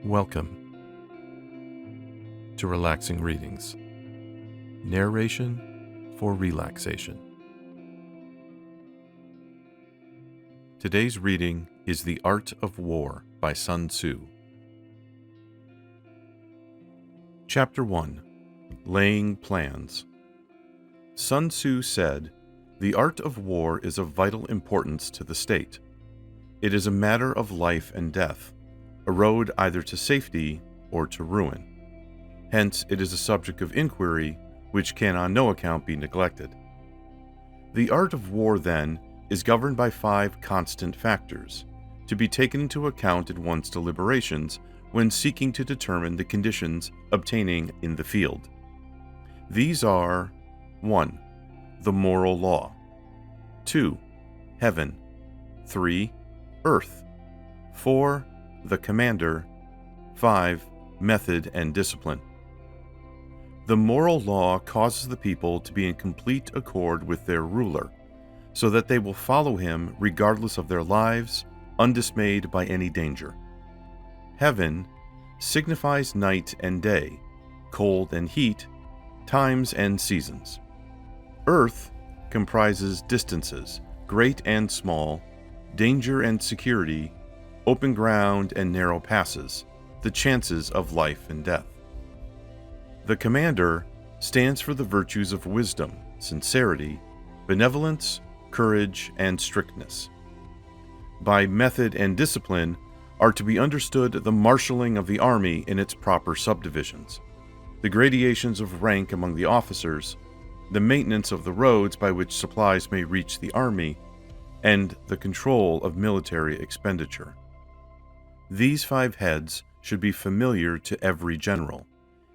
Welcome to Relaxing Readings, Narration for Relaxation. Today's reading is The Art of War by Sun Tzu. Chapter 1. Laying Plans. Sun Tzu said, "The art of war is of vital importance to the state. It is a matter of life and death, a road either to safety or to ruin. Hence, it is a subject of inquiry which can on no account be neglected. The art of war, then, is governed by 5 constant factors, to be taken into account in one's deliberations when seeking to determine the conditions obtaining in the field. These are 1. The moral law. 2. Heaven. 3. Earth. 4. The commander. 5. Method and discipline. The moral law causes the people to be in complete accord with their ruler, so that they will follow him regardless of their lives, undismayed by any danger. Heaven signifies night and day, cold and heat, times and seasons. Earth comprises distances, great and small, danger and security, open ground and narrow passes, the chances of life and death. The commander stands for the virtues of wisdom, sincerity, benevolence, courage, and strictness. By method and discipline are to be understood the marshalling of the army in its proper subdivisions, the gradations of rank among the officers, the maintenance of the roads by which supplies may reach the army, and the control of military expenditure. These 5 heads should be familiar to every general.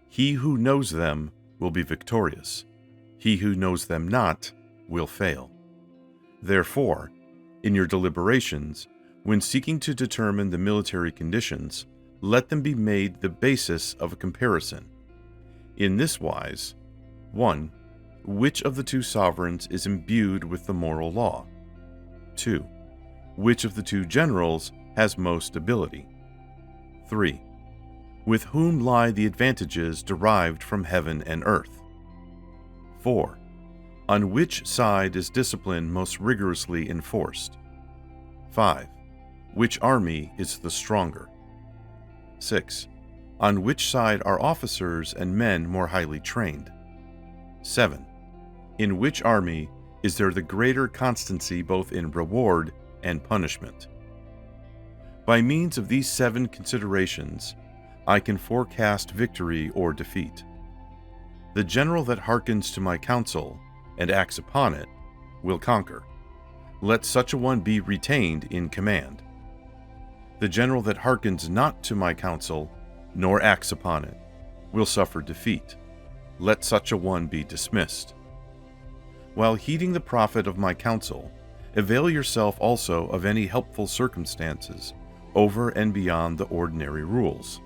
He who knows them will be victorious. He who knows them not will fail. Therefore, in your deliberations, when seeking to determine the military conditions, let them be made the basis of a comparison. In this wise: 1. Which of the 2 sovereigns is imbued with the moral law? 2. Which of the 2 generals has most ability? 3. With whom lie the advantages derived from heaven and earth? 4. On which side is discipline most rigorously enforced? 5. Which army is the stronger? 6. On which side are officers and men more highly trained? 7. In which army is there the greater constancy both in reward and punishment? By means of these 7 considerations, I can forecast victory or defeat. The general that hearkens to my counsel and acts upon it will conquer. Let such a one be retained in command. The general that hearkens not to my counsel, nor acts upon it, will suffer defeat. Let such a one be dismissed. While heeding the profit of my counsel, avail yourself also of any helpful circumstances over and beyond the ordinary rules.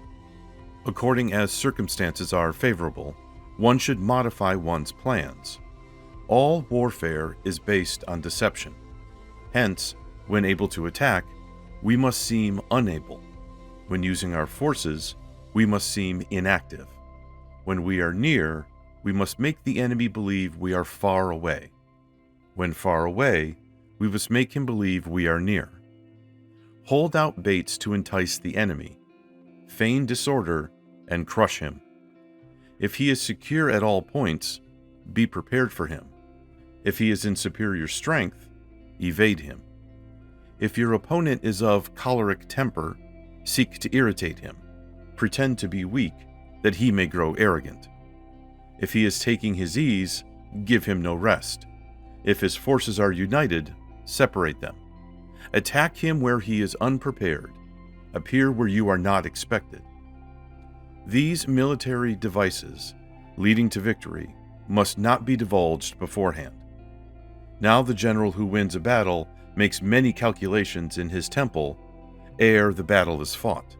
According as circumstances are favorable, one should modify one's plans. All warfare is based on deception. Hence, when able to attack, we must seem unable. When using our forces, we must seem inactive. When we are near, we must make the enemy believe we are far away. When far away, we must make him believe we are near. Hold out baits to entice the enemy. Feign disorder and crush him. If he is secure at all points, be prepared for him. If he is in superior strength, evade him. If your opponent is of choleric temper, seek to irritate him. Pretend to be weak, that he may grow arrogant. If he is taking his ease, give him no rest. If his forces are united, separate them. Attack him where he is unprepared. Appear where you are not expected. These military devices, leading to victory, must not be divulged beforehand. Now the general who wins a battle makes many calculations in his temple ere the battle is fought.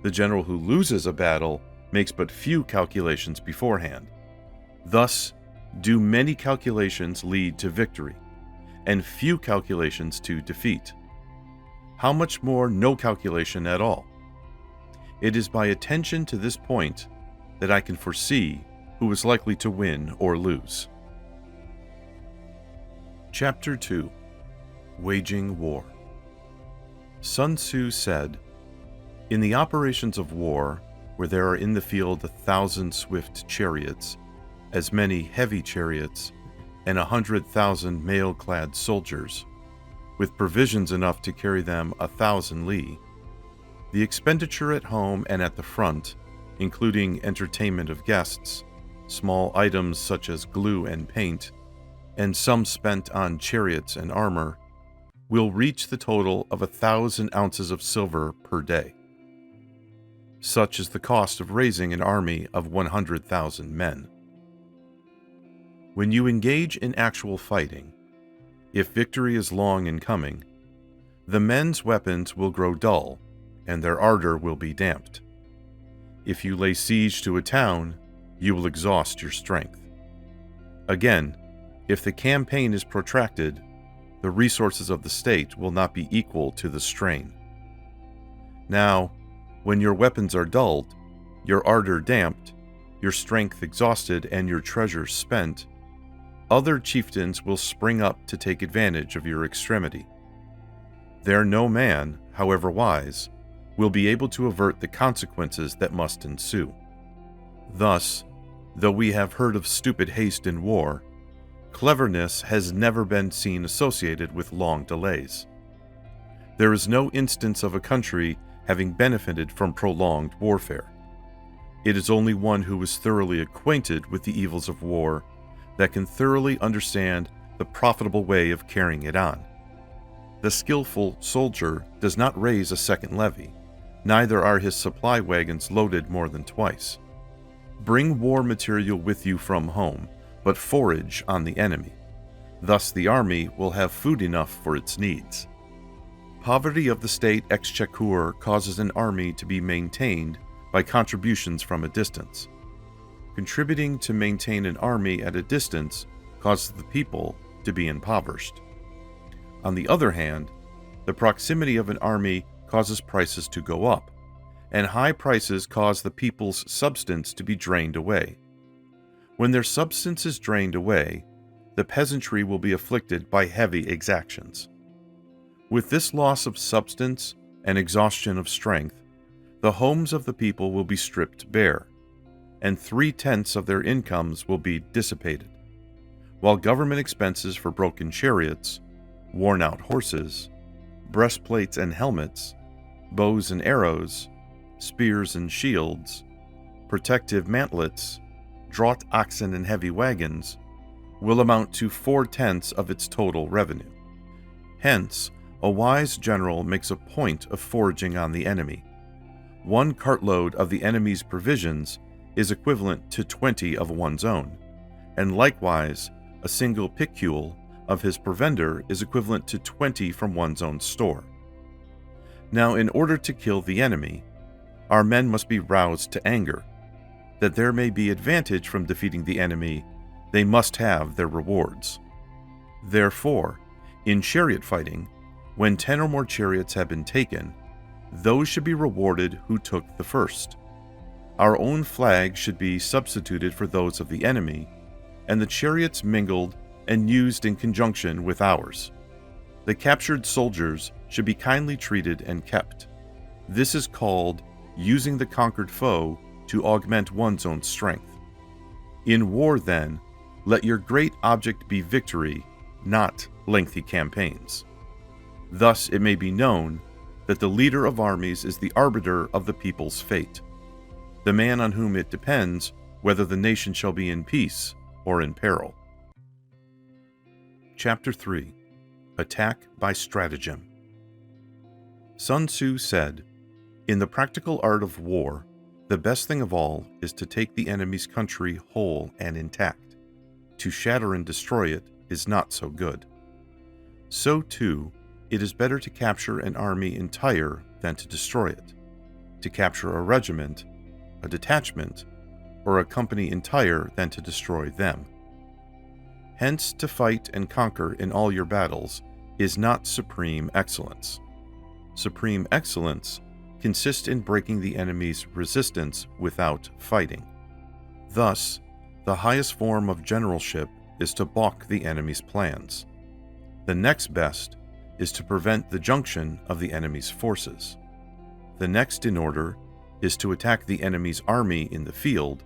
The general who loses a battle makes but few calculations beforehand. Thus, do many calculations lead to victory, and few calculations to defeat? How much more no calculation at all? It is by attention to this point that I can foresee who is likely to win or lose. Chapter 2. Waging War. Sun Tzu said, "In the operations of war, where there are in the field 1,000 swift chariots, as many heavy chariots, and 100,000 mail-clad soldiers, with provisions enough to carry them 1,000 li, the expenditure at home and at the front, including entertainment of guests, small items such as glue and paint, and some spent on chariots and armor, will reach the total of 1,000 ounces of silver per day. Such is the cost of raising an army of 100,000 men." When you engage in actual fighting, if victory is long in coming, the men's weapons will grow dull, and their ardor will be damped. If you lay siege to a town, you will exhaust your strength. Again, if the campaign is protracted, the resources of the state will not be equal to the strain. Now, when your weapons are dulled, your ardor damped, your strength exhausted, and your treasures spent, other chieftains will spring up to take advantage of your extremity. There no man, however wise, will be able to avert the consequences that must ensue. Thus, though we have heard of stupid haste in war, cleverness has never been seen associated with long delays. There is no instance of a country having benefited from prolonged warfare. It is only one who is thoroughly acquainted with the evils of war that can thoroughly understand the profitable way of carrying it on. The skillful soldier does not raise a second levy, neither are his supply wagons loaded more than twice. Bring war material with you from home, but forage on the enemy. Thus the army will have food enough for its needs. Poverty of the state exchequer causes an army to be maintained by contributions from a distance. Contributing to maintain an army at a distance causes the people to be impoverished. On the other hand, the proximity of an army causes prices to go up, and high prices cause the people's substance to be drained away. When their substance is drained away, the peasantry will be afflicted by heavy exactions. With this loss of substance and exhaustion of strength, the homes of the people will be stripped bare, and 3/10 of their incomes will be dissipated, while government expenses for broken chariots, worn-out horses, breastplates and helmets, bows and arrows, spears and shields, protective mantlets, draught oxen and heavy wagons, will amount to 4/10 of its total revenue. Hence, a wise general makes a point of foraging on the enemy. 1 cartload of the enemy's provisions is equivalent to 20 of one's own, and likewise a single picule of his provender is equivalent to 20 from one's own store. Now, in order to kill the enemy, our men must be roused to anger. That there may be advantage from defeating the enemy, they must have their rewards. Therefore, in chariot fighting, when 10 or more chariots have been taken, those should be rewarded who took the first. Our own flag should be substituted for those of the enemy, and the chariots mingled and used in conjunction with ours. The captured soldiers should be kindly treated and kept. This is called using the conquered foe to augment one's own strength. In war, then, let your great object be victory, not lengthy campaigns. Thus it may be known that the leader of armies is the arbiter of the people's fate, the man on whom it depends whether the nation shall be in peace or in peril. Chapter 3. Attack by Stratagem. Sun Tzu said, "In the practical art of war, the best thing of all is to take the enemy's country whole and intact. To shatter and destroy it is not so good. So, too, it is better to capture an army entire than to destroy it. To capture a regiment, a detachment, or a company entire than to destroy them. Hence, to fight and conquer in all your battles is not supreme excellence. Supreme excellence consist in breaking the enemy's resistance without fighting. Thus, the highest form of generalship is to balk the enemy's plans. The next best is to prevent the junction of the enemy's forces. The next in order is to attack the enemy's army in the field,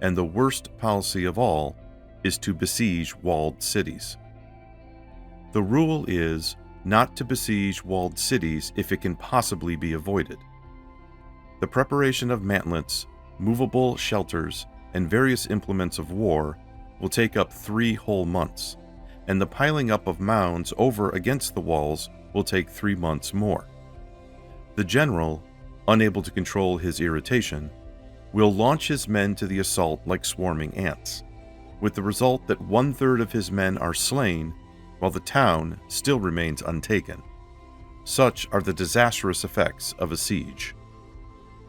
and the worst policy of all is to besiege walled cities. The rule is not to besiege walled cities if it can possibly be avoided. The preparation of mantlets, movable shelters, and various implements of war will take up 3 whole months, and the piling up of mounds over against the walls will take 3 months more. The general, unable to control his irritation, will launch his men to the assault like swarming ants, with the result that 1/3 of his men are slain while the town still remains untaken. Such are the disastrous effects of a siege.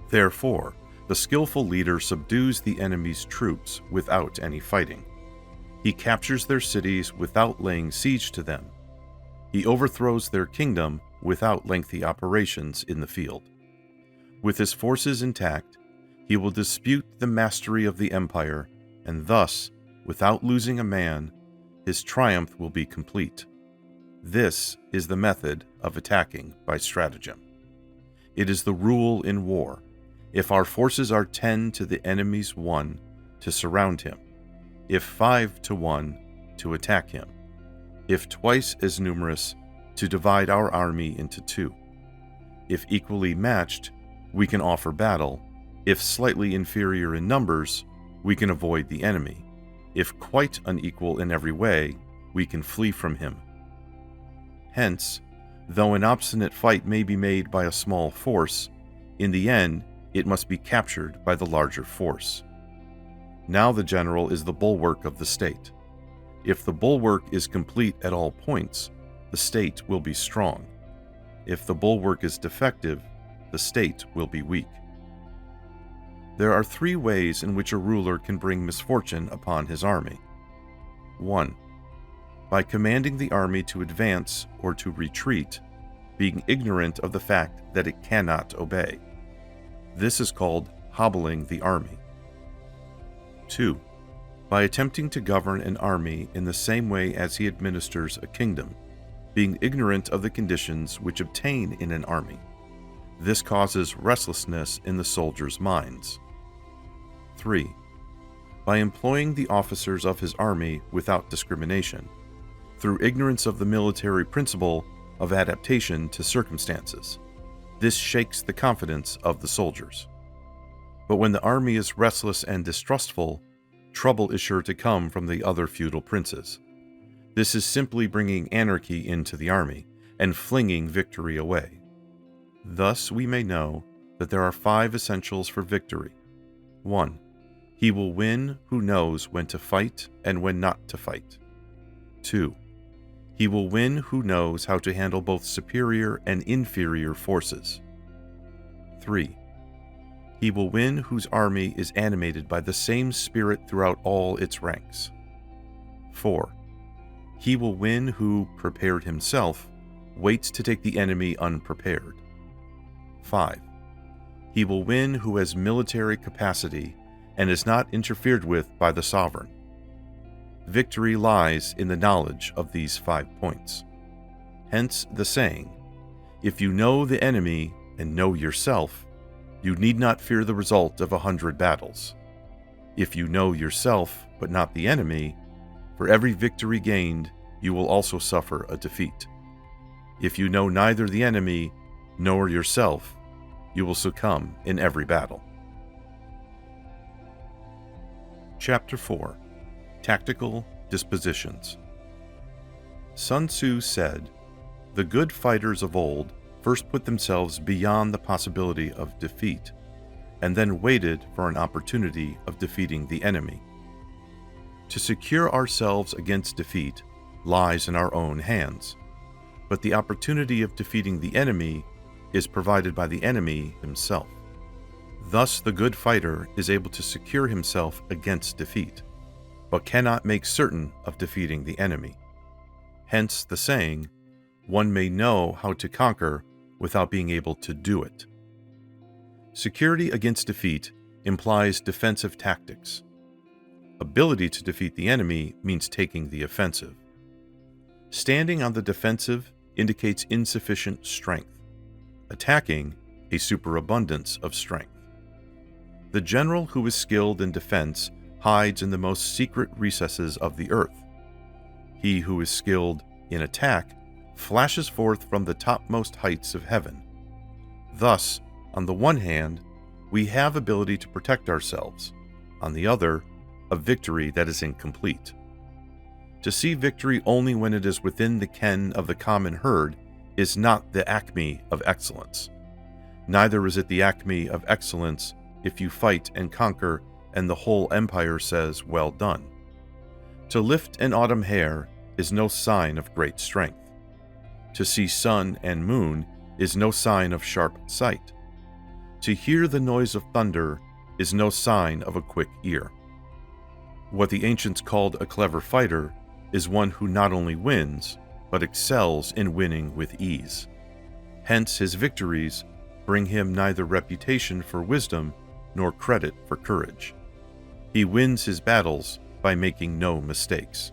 Therefore, the skillful leader subdues the enemy's troops without any fighting. He captures their cities without laying siege to them. He overthrows their kingdom without lengthy operations in the field. With his forces intact, he will dispute the mastery of the empire, and thus, without losing a man, his triumph will be complete. This is the method of attacking by stratagem. It is the rule in war. If our forces are 10 to the enemy's 1, to surround him. If 5 to 1, to attack him. If twice as numerous, to divide our army into 2. If equally matched, we can offer battle. If slightly inferior in numbers, we can avoid the enemy. If quite unequal in every way, we can flee from him. Hence, though an obstinate fight may be made by a small force, in the end it must be captured by the larger force. Now the general is the bulwark of the state. If the bulwark is complete at all points, the state will be strong. If the bulwark is defective, the state will be weak. There are 3 ways in which a ruler can bring misfortune upon his army. 1. By commanding the army to advance or to retreat, being ignorant of the fact that it cannot obey. This is called hobbling the army. 2. By attempting to govern an army in the same way as he administers a kingdom, being ignorant of the conditions which obtain in an army. This causes restlessness in the soldiers' minds. 3. By employing the officers of his army without discrimination, through ignorance of the military principle of adaptation to circumstances. This shakes the confidence of the soldiers. But when the army is restless and distrustful, trouble is sure to come from the other feudal princes. This is simply bringing anarchy into the army and flinging victory away. Thus we may know that there are 5 essentials for victory. 1. He will win who knows when to fight and when not to fight. 2. He will win who knows how to handle both superior and inferior forces. 3. He will win whose army is animated by the same spirit throughout all its ranks. 4. He will win who, prepared himself, waits to take the enemy unprepared. 5. He will win who has military capacity and is not interfered with by the sovereign. Victory lies in the knowledge of these 5 points. Hence the saying, if you know the enemy and know yourself, you need not fear the result of 100 battles. If you know yourself but not the enemy, for every victory gained, you will also suffer a defeat. If you know neither the enemy nor yourself, you will succumb in every battle. Chapter 4. Tactical Dispositions. Sun Tzu said, "The good fighters of old first put themselves beyond the possibility of defeat, and then waited for an opportunity of defeating the enemy. To secure ourselves against defeat lies in our own hands, but the opportunity of defeating the enemy is provided by the enemy himself. Thus the good fighter is able to secure himself against defeat, but cannot make certain of defeating the enemy. Hence the saying, one may know how to conquer without being able to do it. Security against defeat implies defensive tactics. Ability to defeat the enemy means taking the offensive. Standing on the defensive indicates insufficient strength. Attacking, a superabundance of strength. The general who is skilled in defense hides in the most secret recesses of the earth. He who is skilled in attack flashes forth from the topmost heights of heaven. Thus, on the one hand, we have ability to protect ourselves. On the other, a victory that is incomplete. To see victory only when it is within the ken of the common herd is not the acme of excellence. Neither is it the acme of excellence if you fight and conquer and the whole empire says, "Well done." To lift an autumn hair is no sign of great strength. To see sun and moon is no sign of sharp sight. To hear the noise of thunder is no sign of a quick ear. What the ancients called a clever fighter is one who not only wins, but excels in winning with ease. Hence his victories bring him neither reputation for wisdom nor credit for courage. He wins his battles by making no mistakes.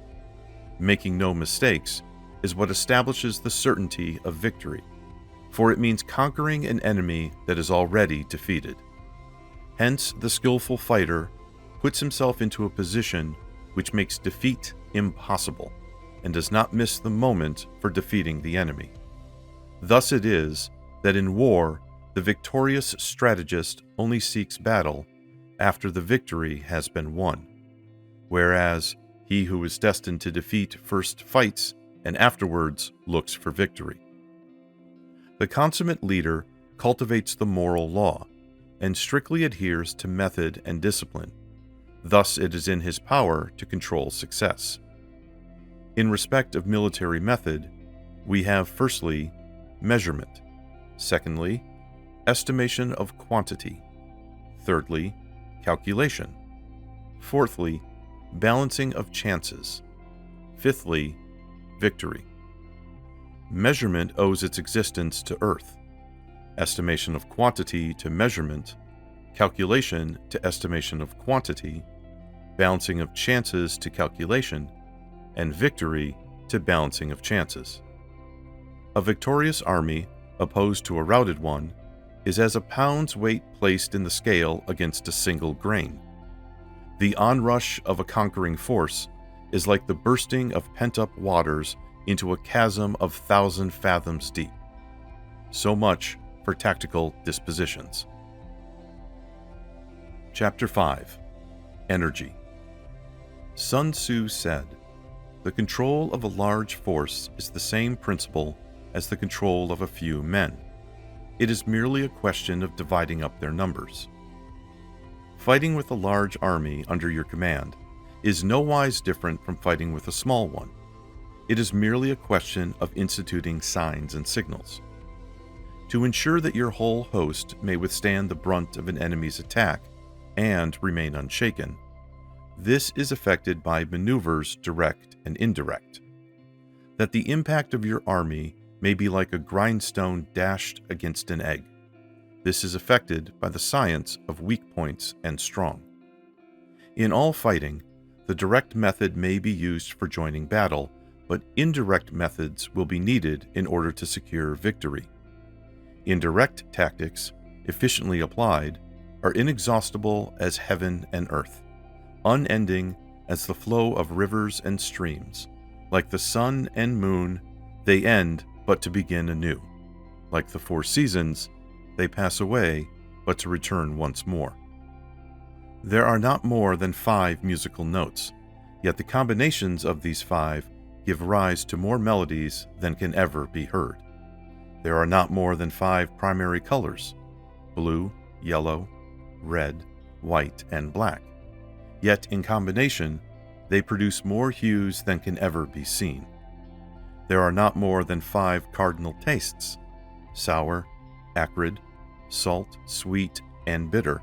Making no mistakes is what establishes the certainty of victory, for it means conquering an enemy that is already defeated. Hence, the skillful fighter puts himself into a position which makes defeat impossible and does not miss the moment for defeating the enemy. Thus it is that in war, the victorious strategist only seeks battle after the victory has been won, whereas he who is destined to defeat first fights and afterwards looks for victory. The consummate leader cultivates the moral law and strictly adheres to method and discipline. Thus it is in his power to control success. In respect of military method, we have firstly, measurement, secondly, estimation of quantity, thirdly, calculation, fourthly, balancing of chances, fifthly, victory. Measurement owes its existence to earth, estimation of quantity to measurement, calculation to estimation of quantity, balancing of chances to calculation, and victory to balancing of chances. A victorious army, opposed to a routed one, is as a pound's weight placed in the scale against a single grain. The onrush of a conquering force is like the bursting of pent-up waters into a chasm of 1,000 fathoms deep. So much for tactical dispositions. Chapter 5. Energy. Sun Tzu said, "The control of a large force is the same principle as the control of a few men. It is merely a question of dividing up their numbers." Fighting with a large army under your command is nowise different from fighting with a small one. It is merely a question of instituting signs and signals. To ensure that your whole host may withstand the brunt of an enemy's attack and remain unshaken, this is effected by maneuvers direct and indirect. That the impact of your army may be like a grindstone dashed against an egg. This is effected by the science of weak points and strong. In all fighting, the direct method may be used for joining battle, but indirect methods will be needed in order to secure victory. Indirect tactics, efficiently applied, are inexhaustible as heaven and earth, unending as the flow of rivers and streams. Like the sun and moon, they end but to begin anew. Like the 4 seasons, they pass away but to return once more. There are not more than 5 musical notes, yet the combinations of these 5 give rise to more melodies than can ever be heard. There are not more than 5 primary colors: blue, yellow, red, white, and black. Yet in combination, they produce more hues than can ever be seen. There are not more than 5 cardinal tastes: sour, acrid, salt, sweet, and bitter.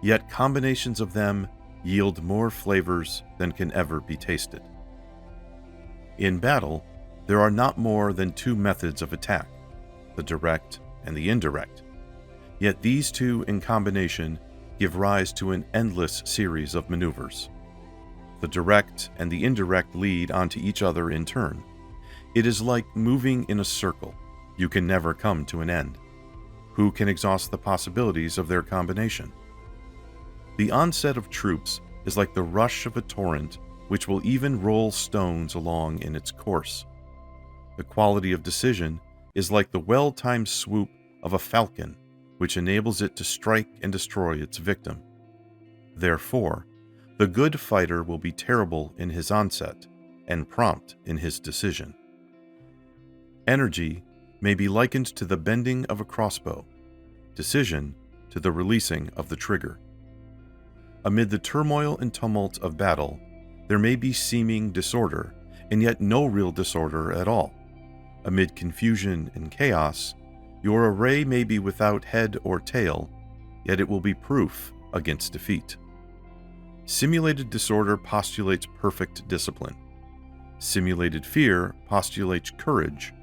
Yet combinations of them yield more flavors than can ever be tasted. In battle, there are not more than 2 methods of attack: the direct and the indirect. Yet these two in combination give rise to an endless series of maneuvers. The direct and the indirect lead onto each other in turn. It is like moving in a circle. You can never come to an end. Who can exhaust the possibilities of their combination? The onset of troops is like the rush of a torrent which will even roll stones along in its course. The quality of decision is like the well-timed swoop of a falcon which enables it to strike and destroy its victim. Therefore, the good fighter will be terrible in his onset and prompt in his decision. Energy may be likened to the bending of a crossbow, decision to the releasing of the trigger. Amid the turmoil and tumult of battle, there may be seeming disorder, and yet no real disorder at all. Amid confusion and chaos, your array may be without head or tail, yet it will be proof against defeat. Simulated disorder postulates perfect discipline. Simulated fear postulates courage.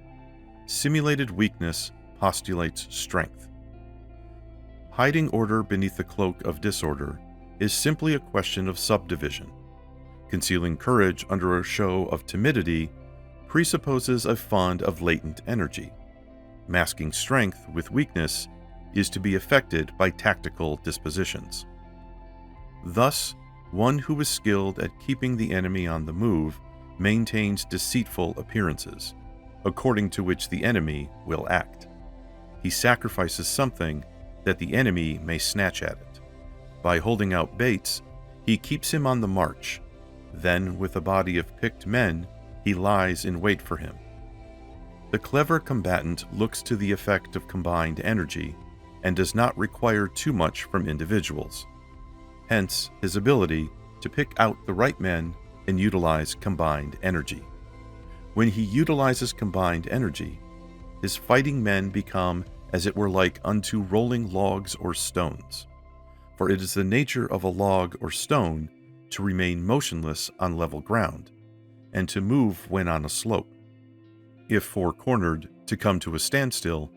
Simulated weakness postulates strength. Hiding order beneath the cloak of disorder is simply a question of subdivision. Concealing courage under a show of timidity presupposes a fund of latent energy. Masking strength with weakness is to be effected by tactical dispositions. Thus, one who is skilled at keeping the enemy on the move maintains deceitful appearances, according to which the enemy will act. He sacrifices something that the enemy may snatch at it. By holding out baits, he keeps him on the march. Then, with a body of picked men, he lies in wait for him. The clever combatant looks to the effect of combined energy and does not require too much from individuals. Hence, his ability to pick out the right men and utilize combined energy. When he utilizes combined energy, his fighting men become as it were like unto rolling logs or stones. For it is the nature of a log or stone to remain motionless on level ground, and to move when on a slope. If four-cornered, to come to a standstill,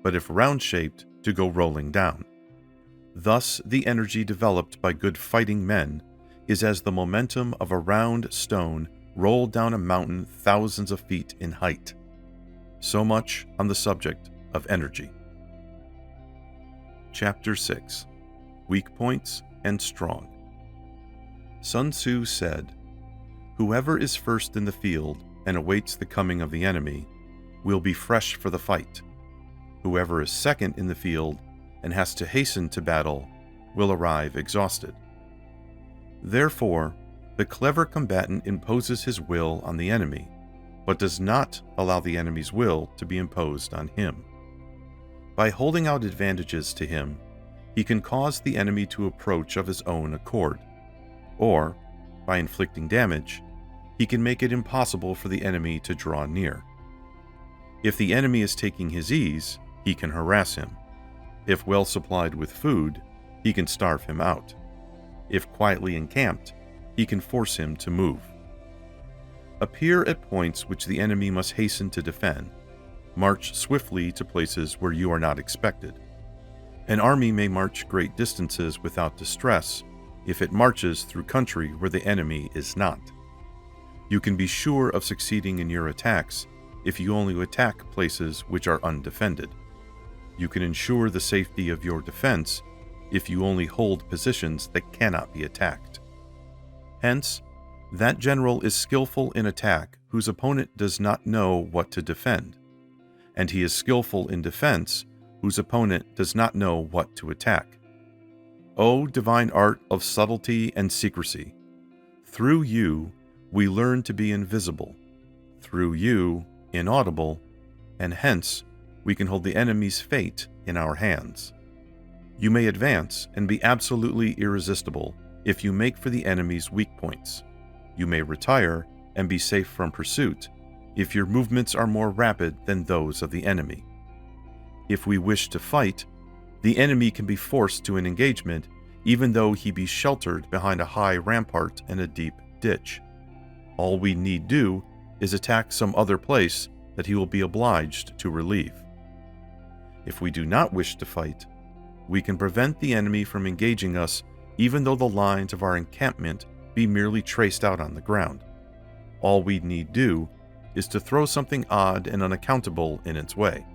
but if round-shaped, to go rolling down. Thus, the energy developed by good fighting men is as the momentum of a round stone rolled down a mountain thousands of feet in height. So much on the subject of energy. Chapter 6. Weak Points and Strong. Sun Tzu said, "Whoever is first in the field and awaits the coming of the enemy will be fresh for the fight. Whoever is second in the field and has to hasten to battle will arrive exhausted." Therefore, the clever combatant imposes his will on the enemy, but does not allow the enemy's will to be imposed on him. By holding out advantages to him, he can cause the enemy to approach of his own accord, or, by inflicting damage, he can make it impossible for the enemy to draw near. If the enemy is taking his ease, he can harass him. If well supplied with food, he can starve him out. If quietly encamped, he can force him to move. Appear at points which the enemy must hasten to defend. March swiftly to places where you are not expected. An army may march great distances without distress if it marches through country where the enemy is not. You can be sure of succeeding in your attacks if you only attack places which are undefended. You can ensure the safety of your defense if you only hold positions that cannot be attacked. Hence, that general is skillful in attack whose opponent does not know what to defend, and he is skillful in defense whose opponent does not know what to attack. O divine art of subtlety and secrecy! Through you, we learn to be invisible. Through you, inaudible, and hence, we can hold the enemy's fate in our hands. You may advance and be absolutely irresistible if you make for the enemy's weak points. You may retire and be safe from pursuit if your movements are more rapid than those of the enemy. If we wish to fight, the enemy can be forced to an engagement even though he be sheltered behind a high rampart and a deep ditch. All we need do is attack some other place that he will be obliged to relieve. If we do not wish to fight, we can prevent the enemy from engaging us even though the lines of our encampment be merely traced out on the ground. All we need do is to throw something odd and unaccountable in its way.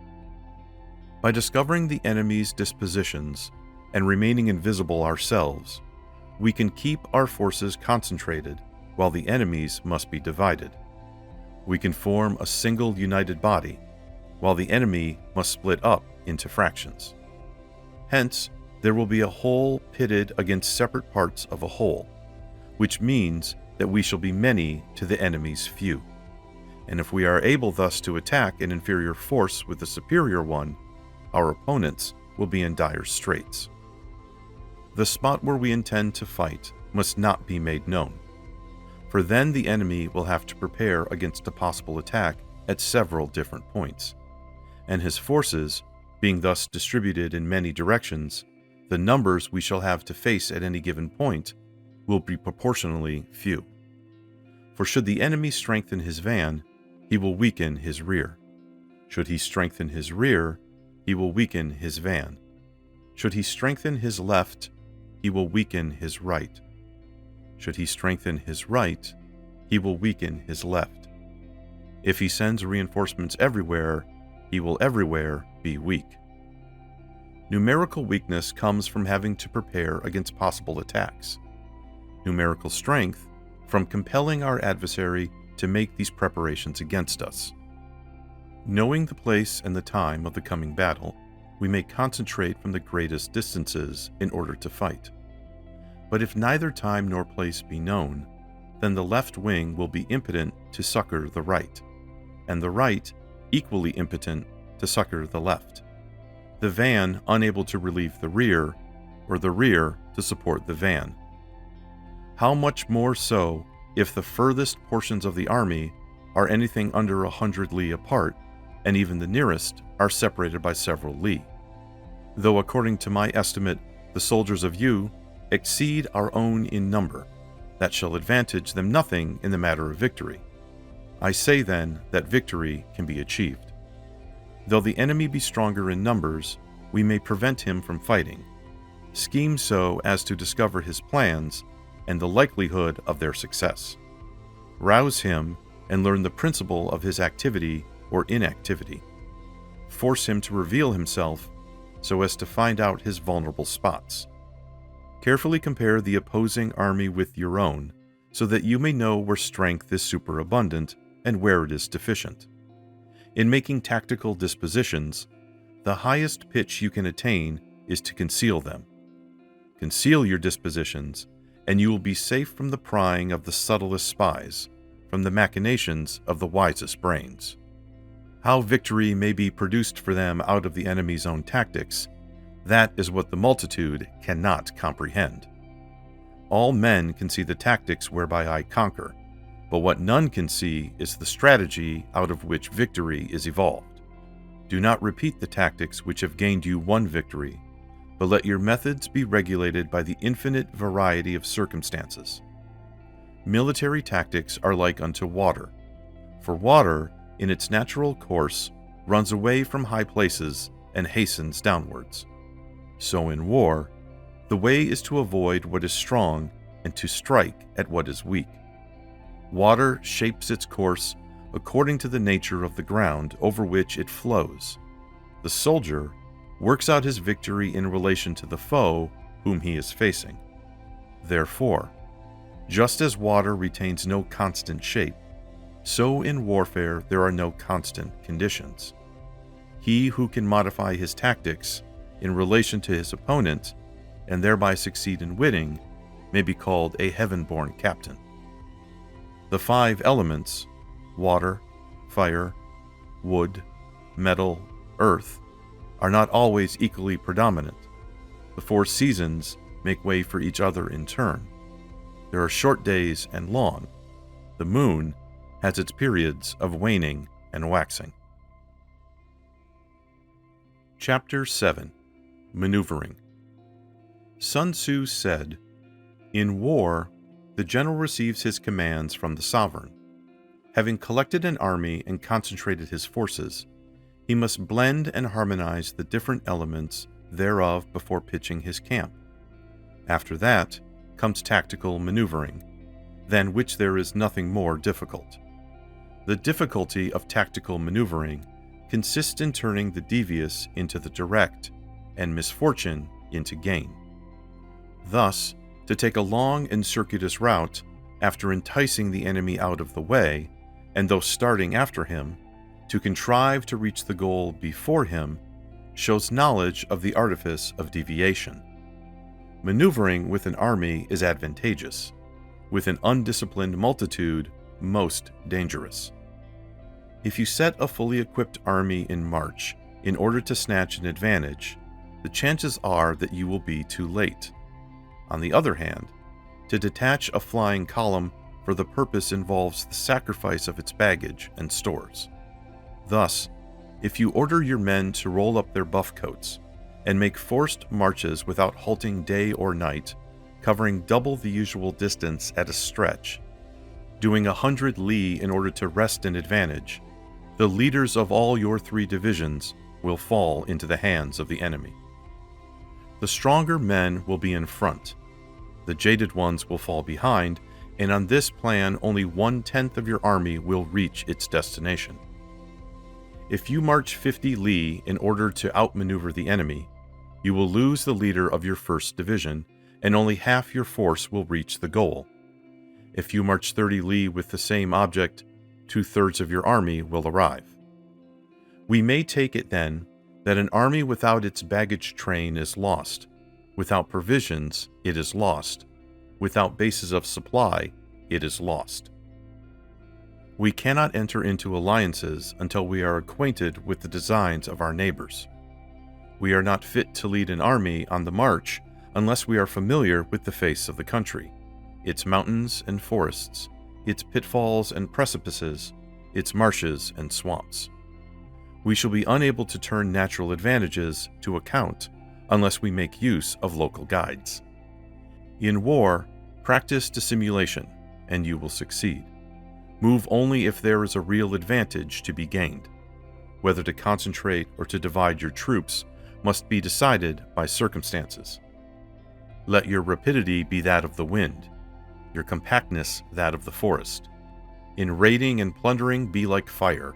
By discovering the enemy's dispositions and remaining invisible ourselves, we can keep our forces concentrated while the enemy's must be divided. We can form a single united body, while the enemy must split up into fractions. Hence, there will be a whole pitted against separate parts of a whole, which means that we shall be many to the enemy's few. And if we are able thus to attack an inferior force with a superior one, our opponents will be in dire straits. The spot where we intend to fight must not be made known, for then the enemy will have to prepare against a possible attack at several different points, and his forces, being thus distributed in many directions, the numbers we shall have to face at any given point will be proportionally few. For should the enemy strengthen his van, he will weaken his rear. Should he strengthen his rear, he will weaken his van. Should he strengthen his left, he will weaken his right. Should he strengthen his right, he will weaken his left. If he sends reinforcements everywhere, he will everywhere be weak. Numerical weakness comes from having to prepare against possible attacks. Numerical strength from compelling our adversary to make these preparations against us. Knowing the place and the time of the coming battle, we may concentrate from the greatest distances in order to fight. But if neither time nor place be known, then the left wing will be impotent to succor the right, and the right equally impotent to succor the left, the van unable to relieve the rear, or the rear to support the van. How much more so if the furthest portions of the army are anything under 100 li apart, and even the nearest are separated by several li. Though according to my estimate, the soldiers of you exceed our own in number, that shall advantage them nothing in the matter of victory. I say then that victory can be achieved. Though the enemy be stronger in numbers, we may prevent him from fighting, scheme so as to discover his plans and the likelihood of their success. Rouse him and learn the principle of his activity or inactivity. Force him to reveal himself so as to find out his vulnerable spots. Carefully compare the opposing army with your own, so that you may know where strength is superabundant and where it is deficient. In making tactical dispositions, the highest pitch you can attain is to conceal them. Conceal your dispositions, and you will be safe from the prying of the subtlest spies, from the machinations of the wisest brains. How victory may be produced for them out of the enemy's own tactics, that is what the multitude cannot comprehend. All men can see the tactics whereby I conquer, but what none can see is the strategy out of which victory is evolved. Do not repeat the tactics which have gained you one victory, but let your methods be regulated by the infinite variety of circumstances. Military tactics are like unto water, for water, in its natural course, runs away from high places and hastens downwards. So in war, the way is to avoid what is strong and to strike at what is weak. Water shapes its course according to the nature of the ground over which it flows. The soldier works out his victory in relation to the foe whom he is facing. Therefore, just as water retains no constant shape, so in warfare there are no constant conditions. He who can modify his tactics in relation to his opponent, and thereby succeed in winning, may be called a heaven-born captain. The 5 elements, water, fire, wood, metal, earth, are not always equally predominant. The 4 seasons make way for each other in turn. There are short days and long. The moon has its periods of waning and waxing. Chapter 7. Maneuvering. Sun Tzu said, "In war, the general receives his commands from the sovereign. Having collected an army and concentrated his forces, he must blend and harmonize the different elements thereof before pitching his camp. After that comes tactical maneuvering, than which there is nothing more difficult. The difficulty of tactical maneuvering consists in turning the devious into the direct, and misfortune into gain. Thus, to take a long and circuitous route after enticing the enemy out of the way, and though starting after him, to contrive to reach the goal before him, shows knowledge of the artifice of deviation. Maneuvering with an army is advantageous, with an undisciplined multitude most dangerous. If you set a fully equipped army in march in order to snatch an advantage, the chances are that you will be too late. On the other hand, to detach a flying column for the purpose involves the sacrifice of its baggage and stores. Thus, if you order your men to roll up their buff coats and make forced marches without halting day or night, covering double the usual distance at a stretch, doing 100 li in order to wrest an advantage, the leaders of all your 3 divisions will fall into the hands of the enemy. The stronger men will be in front, the jaded ones will fall behind, and on this plan only 1/10 of your army will reach its destination. If you march 50 li in order to outmaneuver the enemy, you will lose the leader of your first division, and only half your force will reach the goal. If you march 30 li with the same object, 2/3 of your army will arrive. We may take it then that an army without its baggage train is lost. Without provisions, it is lost. Without bases of supply, it is lost. We cannot enter into alliances until we are acquainted with the designs of our neighbors. We are not fit to lead an army on the march unless we are familiar with the face of the country, its mountains and forests, its pitfalls and precipices, its marshes and swamps. We shall be unable to turn natural advantages to account unless we make use of local guides. In war, practice dissimulation, and you will succeed. Move only if there is a real advantage to be gained. Whether to concentrate or to divide your troops must be decided by circumstances. Let your rapidity be that of the wind, your compactness that of the forest. In raiding and plundering be like fire,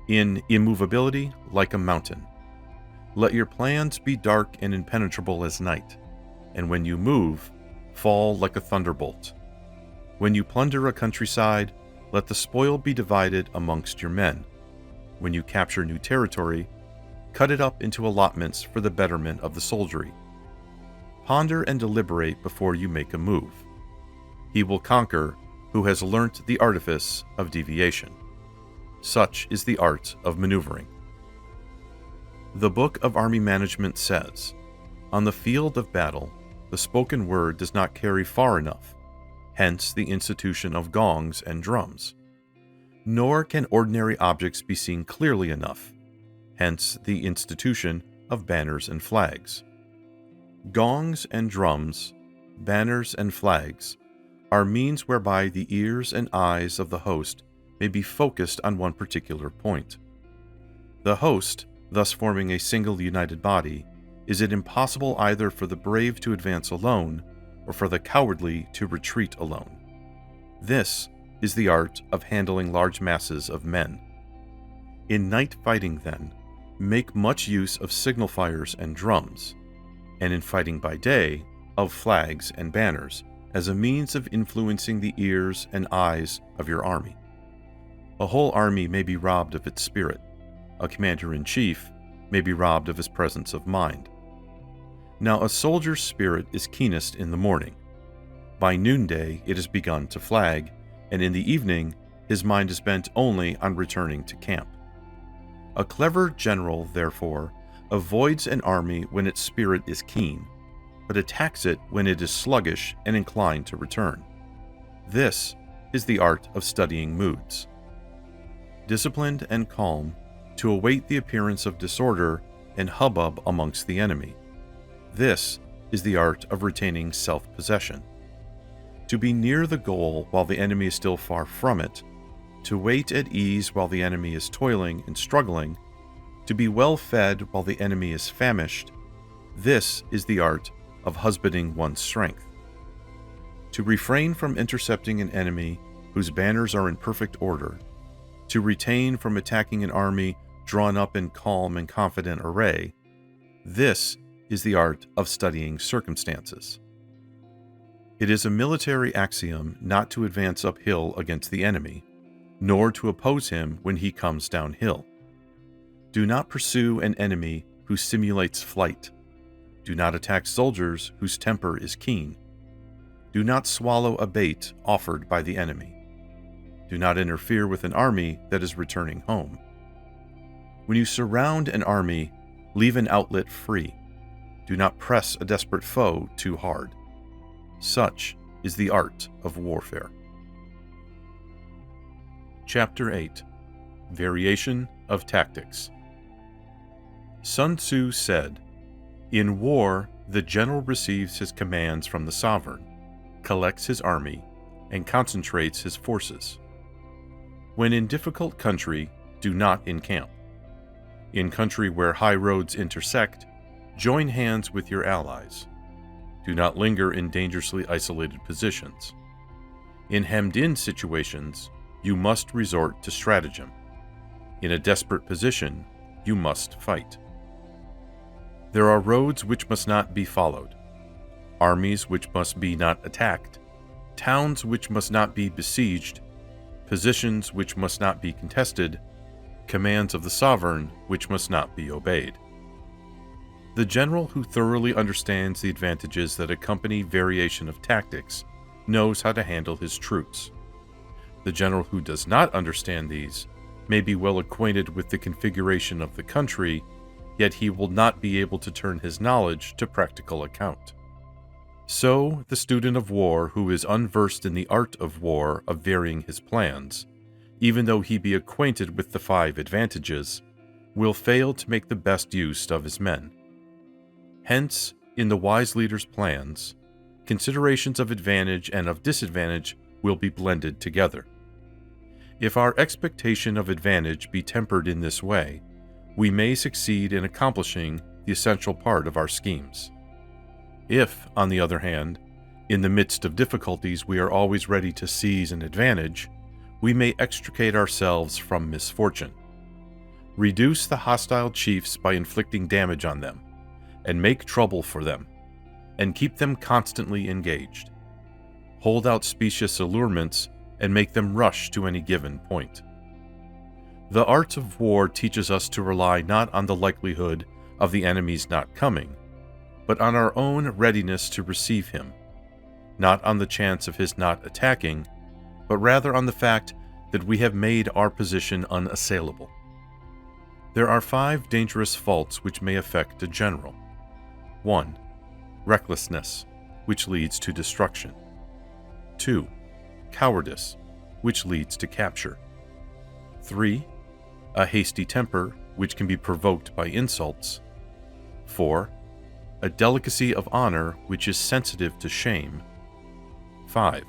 in immovability like a mountain. Let your plans be dark and impenetrable as night, and when you move, fall like a thunderbolt. When you plunder a countryside, let the spoil be divided amongst your men. When you capture new territory, cut it up into allotments for the betterment of the soldiery. Ponder and deliberate before you make a move. He will conquer who has learnt the artifice of deviation. Such is the art of maneuvering. The Book of Army Management says, on the field of battle, the spoken word does not carry far enough, hence the institution of gongs and drums. Nor can ordinary objects be seen clearly enough, hence the institution of banners and flags. Gongs and drums, banners and flags, are means whereby the ears and eyes of the host may be focused on one particular point. The host, thus forming a single united body, is it impossible either for the brave to advance alone or for the cowardly to retreat alone. This is the art of handling large masses of men. In night fighting, then, make much use of signal fires and drums, and in fighting by day, of flags and banners, as a means of influencing the ears and eyes of your army. A whole army may be robbed of its spirit. A commander-in-chief may be robbed of his presence of mind. Now a soldier's spirit is keenest in the morning. By noonday it has begun to flag, and in the evening his mind is bent only on returning to camp. A clever general, therefore, avoids an army when its spirit is keen, but attacks it when it is sluggish and inclined to return. This is the art of studying moods. Disciplined and calm, to await the appearance of disorder and hubbub amongst the enemy. This is the art of retaining self-possession. To be near the goal while the enemy is still far from it, to wait at ease while the enemy is toiling and struggling, to be well fed while the enemy is famished, This is the art of husbanding one's strength. To refrain from intercepting an enemy whose banners are in perfect order, to retain from attacking an army drawn up in calm and confident array, this is the art of studying circumstances. It is a military axiom not to advance uphill against the enemy, nor to oppose him when he comes downhill. Do not pursue an enemy who simulates flight. Do not attack soldiers whose temper is keen. Do not swallow a bait offered by the enemy. Do not interfere with an army that is returning home. When you surround an army, leave an outlet free. Do not press a desperate foe too hard. Such is the art of warfare. Chapter 8. Variation of Tactics. Sun Tzu said, "In war, the general receives his commands from the sovereign, collects his army, and concentrates his forces. When in difficult country, do not encamp. In country where high roads intersect, join hands with your allies. Do not linger in dangerously isolated positions. In hemmed-in situations, you must resort to stratagem. In a desperate position, you must fight. There are roads which must not be followed, armies which must be not attacked, towns which must not be besieged, positions which must not be contested, commands of the sovereign which must not be obeyed." The general who thoroughly understands the advantages that accompany variation of tactics knows how to handle his troops. The general who does not understand these may be well acquainted with the configuration of the country, yet he will not be able to turn his knowledge to practical account. So, the student of war who is unversed in the art of war of varying his plans, even though he be acquainted with the 5 advantages, will fail to make the best use of his men. Hence, in the wise leader's plans, considerations of advantage and of disadvantage will be blended together. If our expectation of advantage be tempered in this way, we may succeed in accomplishing the essential part of our schemes. If, on the other hand, in the midst of difficulties we are always ready to seize an advantage, we may extricate ourselves from misfortune. Reduce the hostile chiefs by inflicting damage on them, and make trouble for them, and keep them constantly engaged. Hold out specious allurements, and make them rush to any given point. The art of war teaches us to rely not on the likelihood of the enemy's not coming, but on our own readiness to receive him, not on the chance of his not attacking, but rather on the fact that we have made our position unassailable. There are 5 dangerous faults which may affect a general. 1. Recklessness, which leads to destruction. 2. Cowardice, which leads to capture. 3. A hasty temper, which can be provoked by insults. 4. A delicacy of honor, which is sensitive to shame. 5.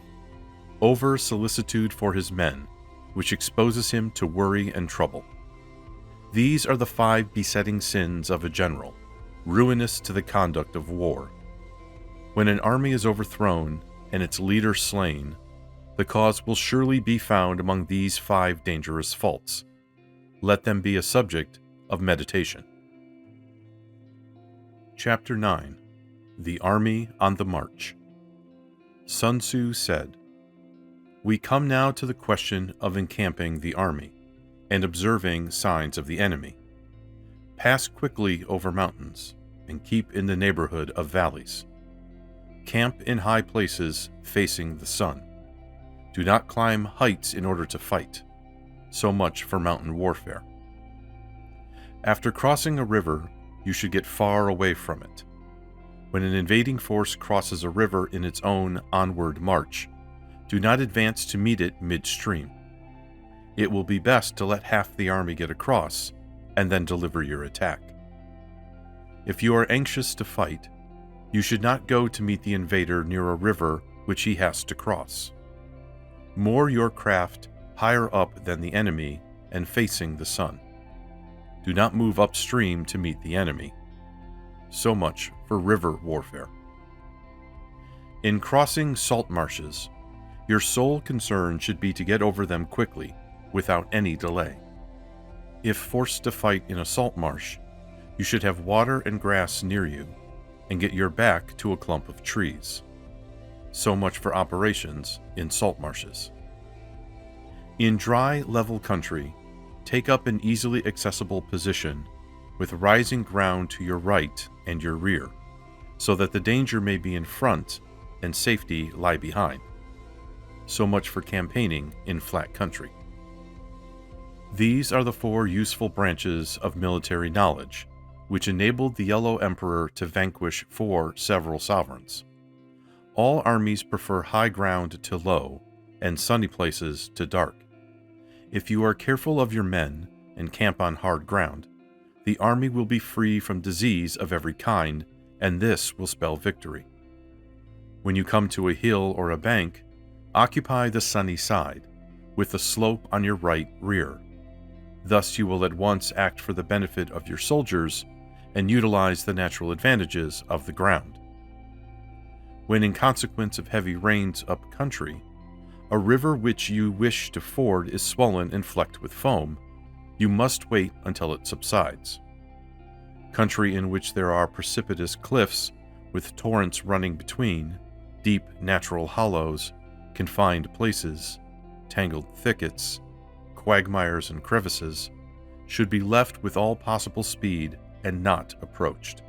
Over-solicitude for his men, which exposes him to worry and trouble. These are the 5 besetting sins of a general, ruinous to the conduct of war. When an army is overthrown and its leader slain, the cause will surely be found among these 5 dangerous faults. Let them be a subject of meditation. Chapter 9. The Army on the March. Sun Tzu said, "We come now to the question of encamping the army, and observing signs of the enemy. Pass quickly over mountains, and keep in the neighborhood of valleys. Camp in high places facing the sun. Do not climb heights in order to fight. So much for mountain warfare. After crossing a river, you should get far away from it. When an invading force crosses a river in its own onward march, do not advance to meet it midstream. It will be best to let half the army get across, and then deliver your attack. If you are anxious to fight, you should not go to meet the invader near a river which he has to cross. Moor your craft higher up than the enemy and facing the sun. Do not move upstream to meet the enemy. So much for river warfare. In crossing salt marshes, your sole concern should be to get over them quickly, without any delay. If forced to fight in a salt marsh, you should have water and grass near you, and get your back to a clump of trees. So much for operations in salt marshes. In dry, level country, take up an easily accessible position with rising ground to your right and your rear, so that the danger may be in front and safety lie behind. So much for campaigning in flat country. These are the 4 useful branches of military knowledge, which enabled the Yellow Emperor to vanquish 4 several sovereigns. All armies prefer high ground to low, and sunny places to dark. If you are careful of your men and camp on hard ground, the army will be free from disease of every kind, and this will spell victory. When you come to a hill or a bank, occupy the sunny side, with the slope on your right rear. Thus you will at once act for the benefit of your soldiers and utilize the natural advantages of the ground. When in consequence of heavy rains up country, a river which you wish to ford is swollen and flecked with foam, you must wait until it subsides. Country in which there are precipitous cliffs with torrents running between, deep natural hollows, confined places, tangled thickets, quagmires and crevices, should be left with all possible speed and not approached.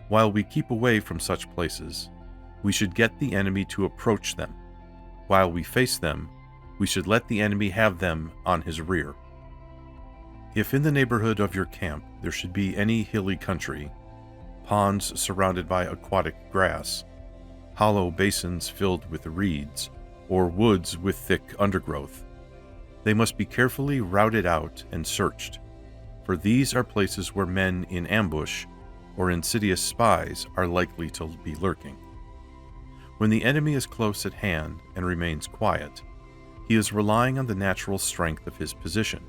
While we keep away from such places, we should get the enemy to approach them. While we face them, we should let the enemy have them on his rear. If in the neighborhood of your camp there should be any hilly country, ponds surrounded by aquatic grass, hollow basins filled with reeds, or woods with thick undergrowth, they must be carefully routed out and searched, for these are places where men in ambush or insidious spies are likely to be lurking. When the enemy is close at hand and remains quiet, he is relying on the natural strength of his position.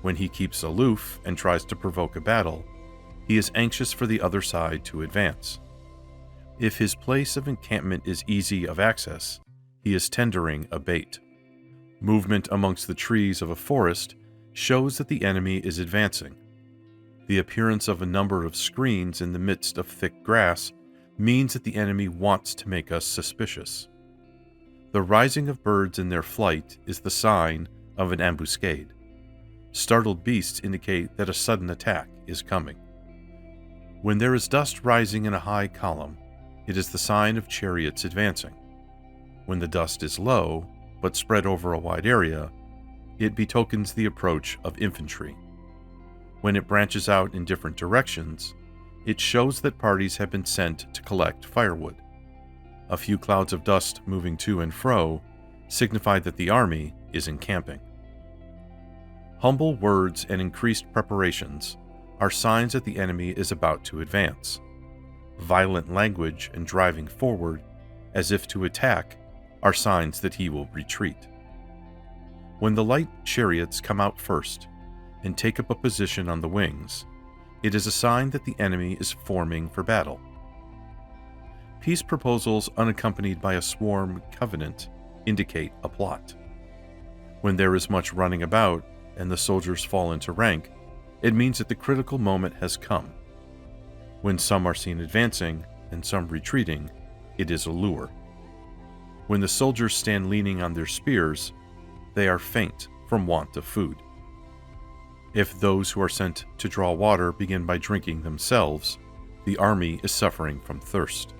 When he keeps aloof and tries to provoke a battle, he is anxious for the other side to advance. If his place of encampment is easy of access, he is tendering a bait. Movement amongst the trees of a forest shows that the enemy is advancing. The appearance of a number of screens in the midst of thick grass means that the enemy wants to make us suspicious. The rising of birds in their flight is the sign of an ambuscade. Startled beasts indicate that a sudden attack is coming. When there is dust rising in a high column, it is the sign of chariots advancing. When the dust is low, but spread over a wide area, it betokens the approach of infantry. When it branches out in different directions, it shows that parties have been sent to collect firewood. A few clouds of dust moving to and fro signify that the army is encamping. Humble words and increased preparations are signs that the enemy is about to advance. Violent language and driving forward, as if to attack, are signs that he will retreat. When the light chariots come out first and take up a position on the wings, it is a sign that the enemy is forming for battle. Peace proposals unaccompanied by a sworn covenant indicate a plot. When there is much running about and the soldiers fall into rank, it means that the critical moment has come. When some are seen advancing and some retreating, it is a lure. When the soldiers stand leaning on their spears, they are faint from want of food. If those who are sent to draw water begin by drinking themselves, the army is suffering from thirst.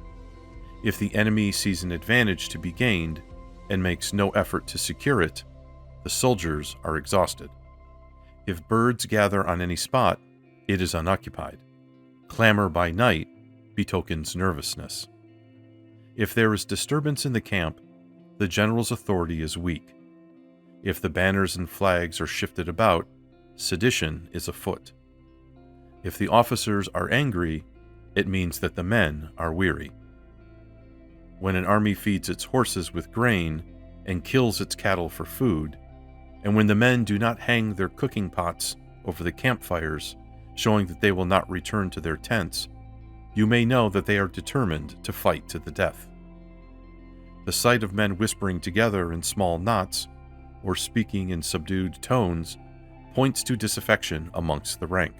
If the enemy sees an advantage to be gained and makes no effort to secure it, the soldiers are exhausted. If birds gather on any spot, it is unoccupied. Clamor by night betokens nervousness. If there is disturbance in the camp, the general's authority is weak. If the banners and flags are shifted about, sedition is afoot. If the officers are angry, it means that the men are weary. When an army feeds its horses with grain and kills its cattle for food, and when the men do not hang their cooking pots over the campfires, showing that they will not return to their tents, you may know that they are determined to fight to the death. The sight of men whispering together in small knots, or speaking in subdued tones, points to disaffection amongst the rank.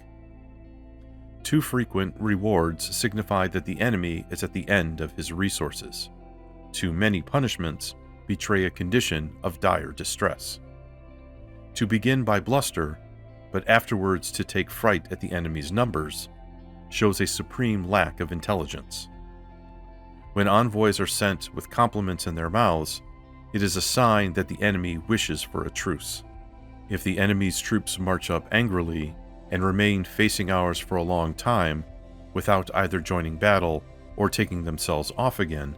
Too frequent rewards signify that the enemy is at the end of his resources. Too many punishments betray a condition of dire distress. To begin by bluster, but afterwards to take fright at the enemy's numbers, shows a supreme lack of intelligence. When envoys are sent with compliments in their mouths, it is a sign that the enemy wishes for a truce. If the enemy's troops march up angrily and remain facing ours for a long time, without either joining battle or taking themselves off again,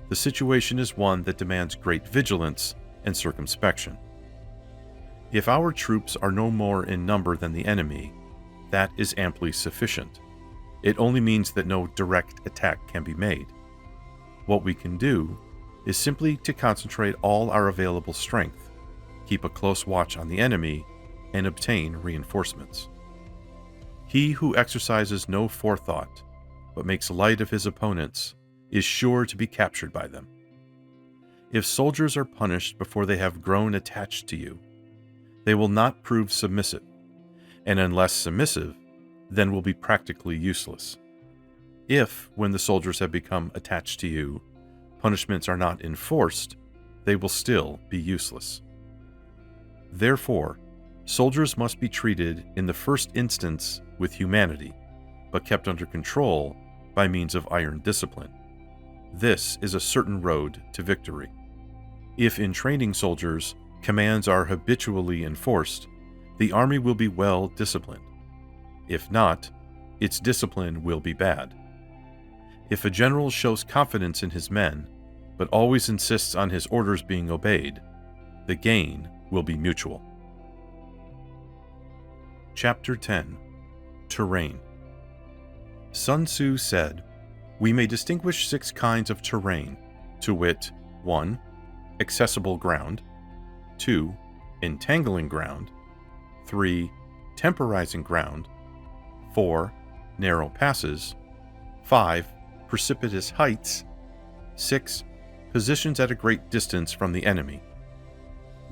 the situation is one that demands great vigilance and circumspection. If our troops are no more in number than the enemy, that is amply sufficient. It only means that no direct attack can be made. What we can do is simply to concentrate all our available strength, keep a close watch on the enemy, and obtain reinforcements. He who exercises no forethought, but makes light of his opponents, is sure to be captured by them. If soldiers are punished before they have grown attached to you, they will not prove submissive, and unless submissive, then will be practically useless. If, when the soldiers have become attached to you, punishments are not enforced, they will still be useless. Therefore, soldiers must be treated in the first instance with humanity, but kept under control by means of iron discipline. This is a certain road to victory. If in training soldiers, commands are habitually enforced, the army will be well disciplined. If not, its discipline will be bad. If a general shows confidence in his men, but always insists on his orders being obeyed, the gain will be mutual. Chapter 10. Terrain. Sun Tzu said, "We may distinguish 6 kinds of terrain, to wit, 1. Accessible ground, 2. Entangling ground, 3. Temporizing ground, 4. Narrow passes, 5. Precipitous heights, 6. Positions at a great distance from the enemy.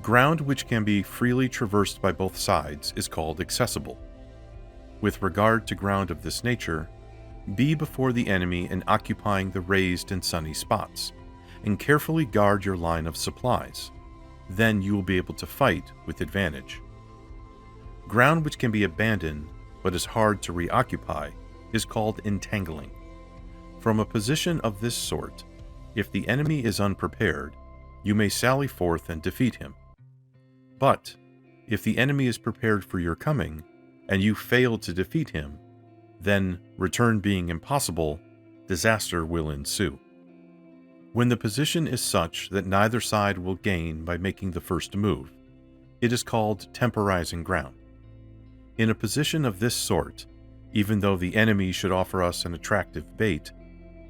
Ground which can be freely traversed by both sides is called accessible. With regard to ground of this nature, be before the enemy in occupying the raised and sunny spots, and carefully guard your line of supplies. Then you will be able to fight with advantage. Ground which can be abandoned, but is hard to reoccupy, is called entangling. From a position of this sort, if the enemy is unprepared, you may sally forth and defeat him. But if the enemy is prepared for your coming, and you fail to defeat him, then, return being impossible, disaster will ensue. When the position is such that neither side will gain by making the first move, it is called temporizing ground. In a position of this sort, even though the enemy should offer us an attractive bait,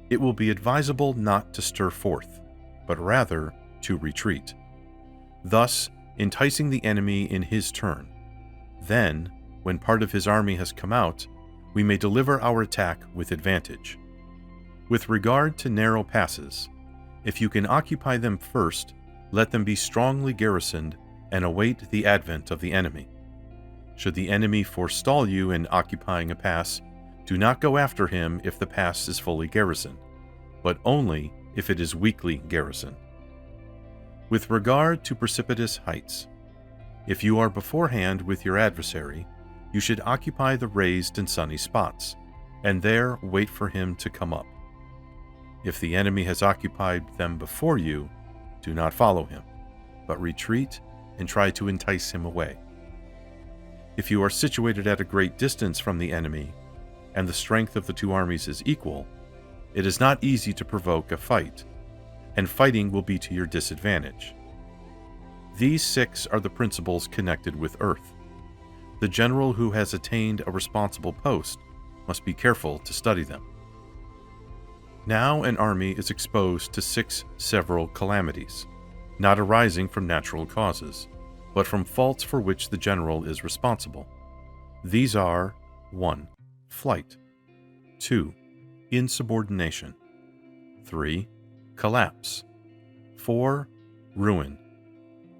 it will be advisable not to stir forth, but rather to retreat, thus enticing the enemy in his turn. Then, when part of his army has come out, we may deliver our attack with advantage. With regard to narrow passes, if you can occupy them first, let them be strongly garrisoned and await the advent of the enemy. Should the enemy forestall you in occupying a pass, do not go after him if the pass is fully garrisoned, but only if it is weakly garrisoned. With regard to precipitous heights, if you are beforehand with your adversary, you should occupy the raised and sunny spots, and there wait for him to come up. If the enemy has occupied them before you, do not follow him, but retreat and try to entice him away. If you are situated at a great distance from the enemy, and the strength of the 2 armies is equal, it is not easy to provoke a fight, and fighting will be to your disadvantage. These 6 are the principles connected with earth. The general who has attained a responsible post must be careful to study them. Now an army is exposed to 6 several calamities, not arising from natural causes, but from faults for which the general is responsible. These are 1. Flight. 2. Insubordination. 3. Collapse. 4. Ruin.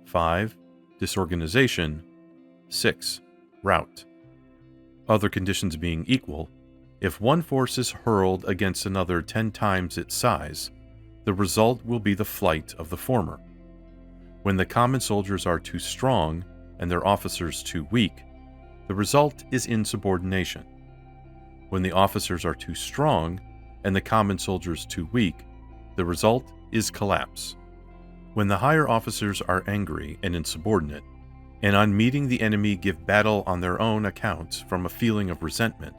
5. Disorganization. 6. Rout. Other conditions being equal, if one force is hurled against another 10 times its size, the result will be the flight of the former. When the common soldiers are too strong and their officers too weak, the result is insubordination. When the officers are too strong and the common soldiers too weak, the result is collapse. When the higher officers are angry and insubordinate, and on meeting the enemy give battle on their own account from a feeling of resentment,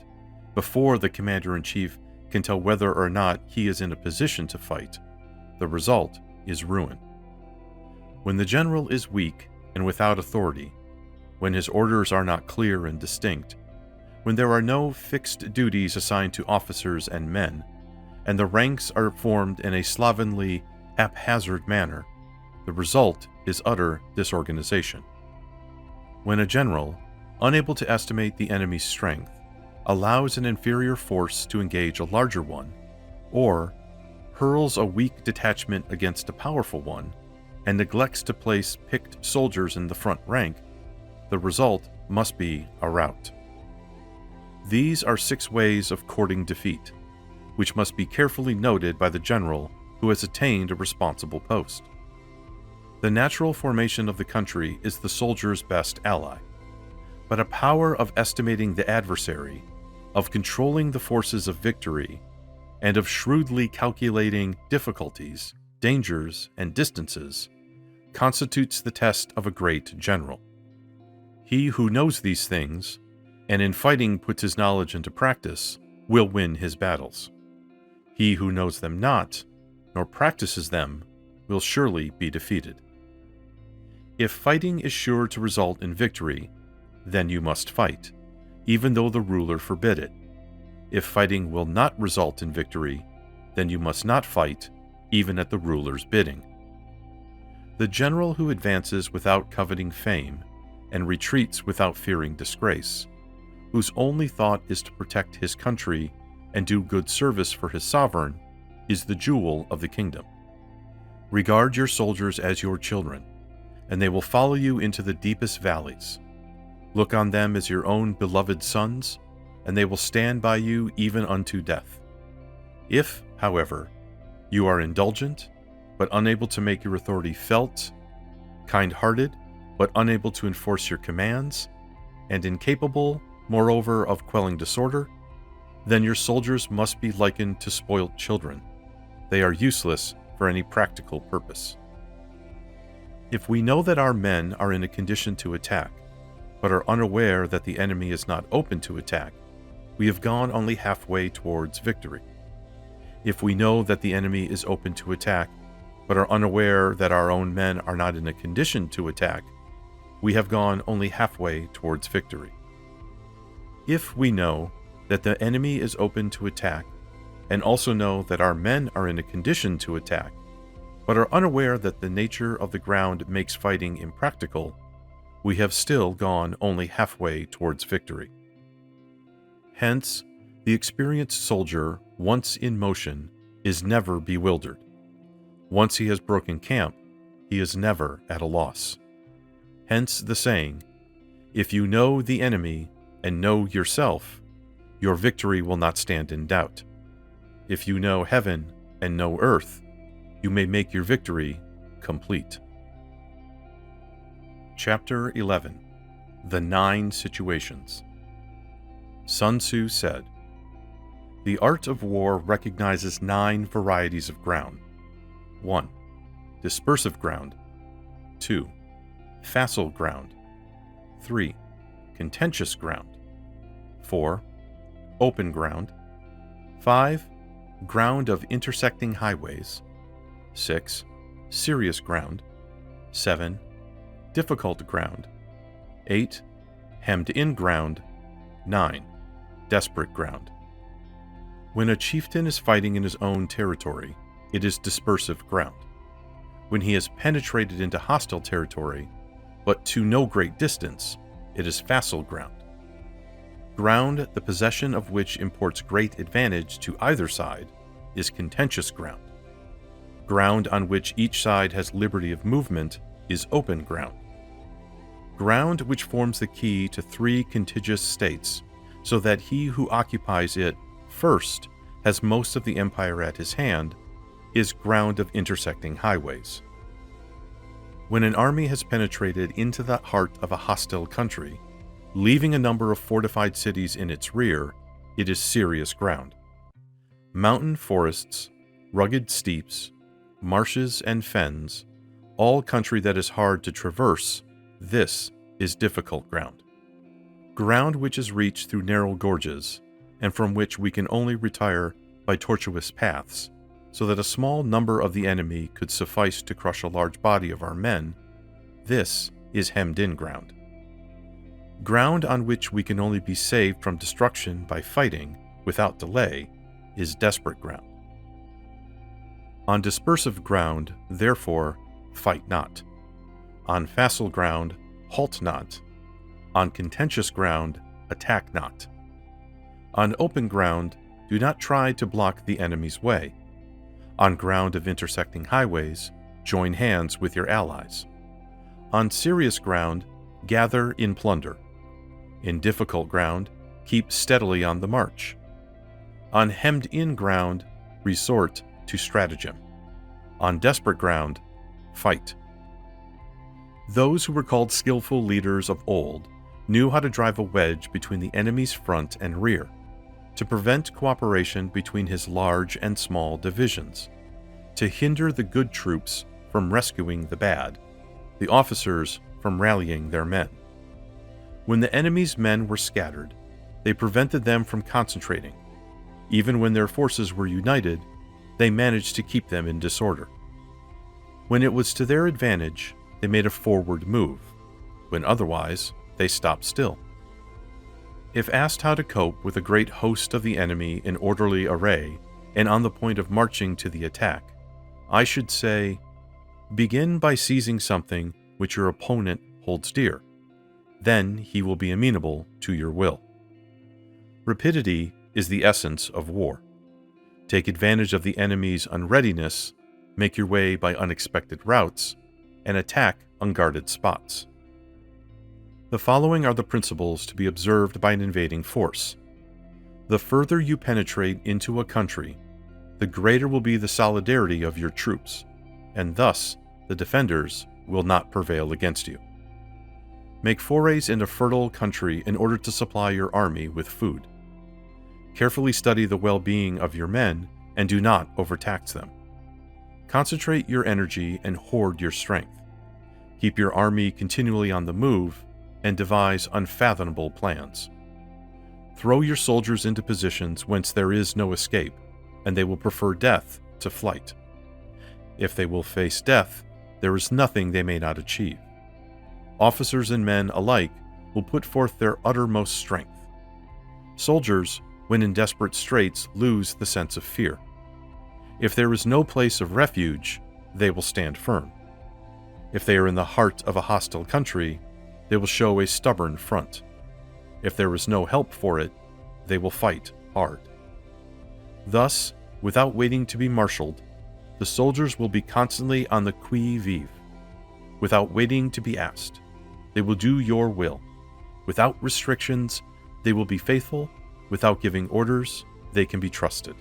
before the commander-in-chief can tell whether or not he is in a position to fight, the result is ruin. When the general is weak and without authority, when his orders are not clear and distinct, when there are no fixed duties assigned to officers and men, and the ranks are formed in a slovenly, haphazard manner, the result is utter disorganization. When a general, unable to estimate the enemy's strength, allows an inferior force to engage a larger one, or hurls a weak detachment against a powerful one, and neglects to place picked soldiers in the front rank, the result must be a rout. These are 6 ways of courting defeat, which must be carefully noted by the general who has attained a responsible post. The natural formation of the country is the soldier's best ally, but a power of estimating the adversary, of controlling the forces of victory, and of shrewdly calculating difficulties, dangers, and distances, constitutes the test of a great general. He who knows these things, and in fighting puts his knowledge into practice, will win his battles. He who knows them not, nor practices them, will surely be defeated. If fighting is sure to result in victory, then you must fight, even though the ruler forbid it. If fighting will not result in victory, then you must not fight, even at the ruler's bidding. The general who advances without coveting fame, and retreats without fearing disgrace, whose only thought is to protect his country and do good service for his sovereign, is the jewel of the kingdom. Regard your soldiers as your children, and they will follow you into the deepest valleys. Look on them as your own beloved sons, and they will stand by you even unto death. If, however, you are indulgent, but unable to make your authority felt, kind-hearted, but unable to enforce your commands, and incapable, moreover, of quelling disorder, then your soldiers must be likened to spoilt children. They are useless for any practical purpose. If we know that our men are in a condition to attack, but are unaware that the enemy is not open to attack, we have gone only halfway towards victory. If we know that the enemy is open to attack, but are unaware that our own men are not in a condition to attack, we have gone only halfway towards victory. If we know that the enemy is open to attack, and also know that our men are in a condition to attack, but are unaware that the nature of the ground makes fighting impractical, we have still gone only halfway towards victory. Hence, the experienced soldier, once in motion, is never bewildered. Once he has broken camp, he is never at a loss. Hence the saying, if you know the enemy and know yourself, your victory will not stand in doubt. If you know heaven and know earth, you may make your victory complete. Chapter 11. The 9 Situations. Sun Tzu said, "The art of war recognizes 9 varieties of ground. 1. Dispersive ground. 2. Facile ground. 3. Contentious ground. 4. Open ground. 5. Ground of intersecting highways. 6. Serious ground. 7. Difficult ground. 8. Hemmed-in ground. 9. Desperate ground." When a chieftain is fighting in his own territory, it is dispersive ground. When he has penetrated into hostile territory, but to no great distance, it is facile ground. Ground the possession of which imports great advantage to either side is contentious ground. Ground on which each side has liberty of movement is open ground. Ground which forms the key to 3 contiguous states, so that he who occupies it first has most of the empire at his hand, is ground of intersecting highways. When an army has penetrated into the heart of a hostile country, leaving a number of fortified cities in its rear, it is serious ground. Mountain forests, rugged steeps, marshes and fens, all country that is hard to traverse, this is difficult ground. Ground which is reached through narrow gorges, and from which we can only retire by tortuous paths, so that a small number of the enemy could suffice to crush a large body of our men, this is hemmed-in ground. Ground on which we can only be saved from destruction by fighting, without delay, is desperate ground. On dispersive ground, therefore, fight not. On facile ground, halt not. On contentious ground, attack not. On open ground, do not try to block the enemy's way. On ground of intersecting highways, join hands with your allies. On serious ground, gather in plunder. In difficult ground, keep steadily on the march. On hemmed-in ground, resort to stratagem. On desperate ground, fight. Those who were called skillful leaders of old knew how to drive a wedge between the enemy's front and rear, to prevent cooperation between his large and small divisions, to hinder the good troops from rescuing the bad, the officers from rallying their men. When the enemy's men were scattered, they prevented them from concentrating. Even when their forces were united, they managed to keep them in disorder. When it was to their advantage, they made a forward move. When otherwise, they stopped still. If asked how to cope with a great host of the enemy in orderly array and on the point of marching to the attack, I should say, begin by seizing something which your opponent holds dear. Then he will be amenable to your will. Rapidity is the essence of war. Take advantage of the enemy's unreadiness, make your way by unexpected routes, and attack unguarded spots. The following are the principles to be observed by an invading force. The further you penetrate into a country, the greater will be the solidarity of your troops, and thus the defenders will not prevail against you. Make forays into fertile country in order to supply your army with food. Carefully study the well-being of your men and do not overtax them. Concentrate your energy and hoard your strength. Keep your army continually on the move and devise unfathomable plans. Throw your soldiers into positions whence there is no escape, and they will prefer death to flight. If they will face death, there is nothing they may not achieve. Officers and men alike will put forth their uttermost strength. Soldiers, when in desperate straits, lose the sense of fear. If there is no place of refuge, they will stand firm. If they are in the heart of a hostile country, they will show a stubborn front. If there is no help for it, they will fight hard. Thus, without waiting to be marshaled, the soldiers will be constantly on the qui vive. Without waiting to be asked, they will do your will. Without restrictions, they will be faithful. Without giving orders, they can be trusted.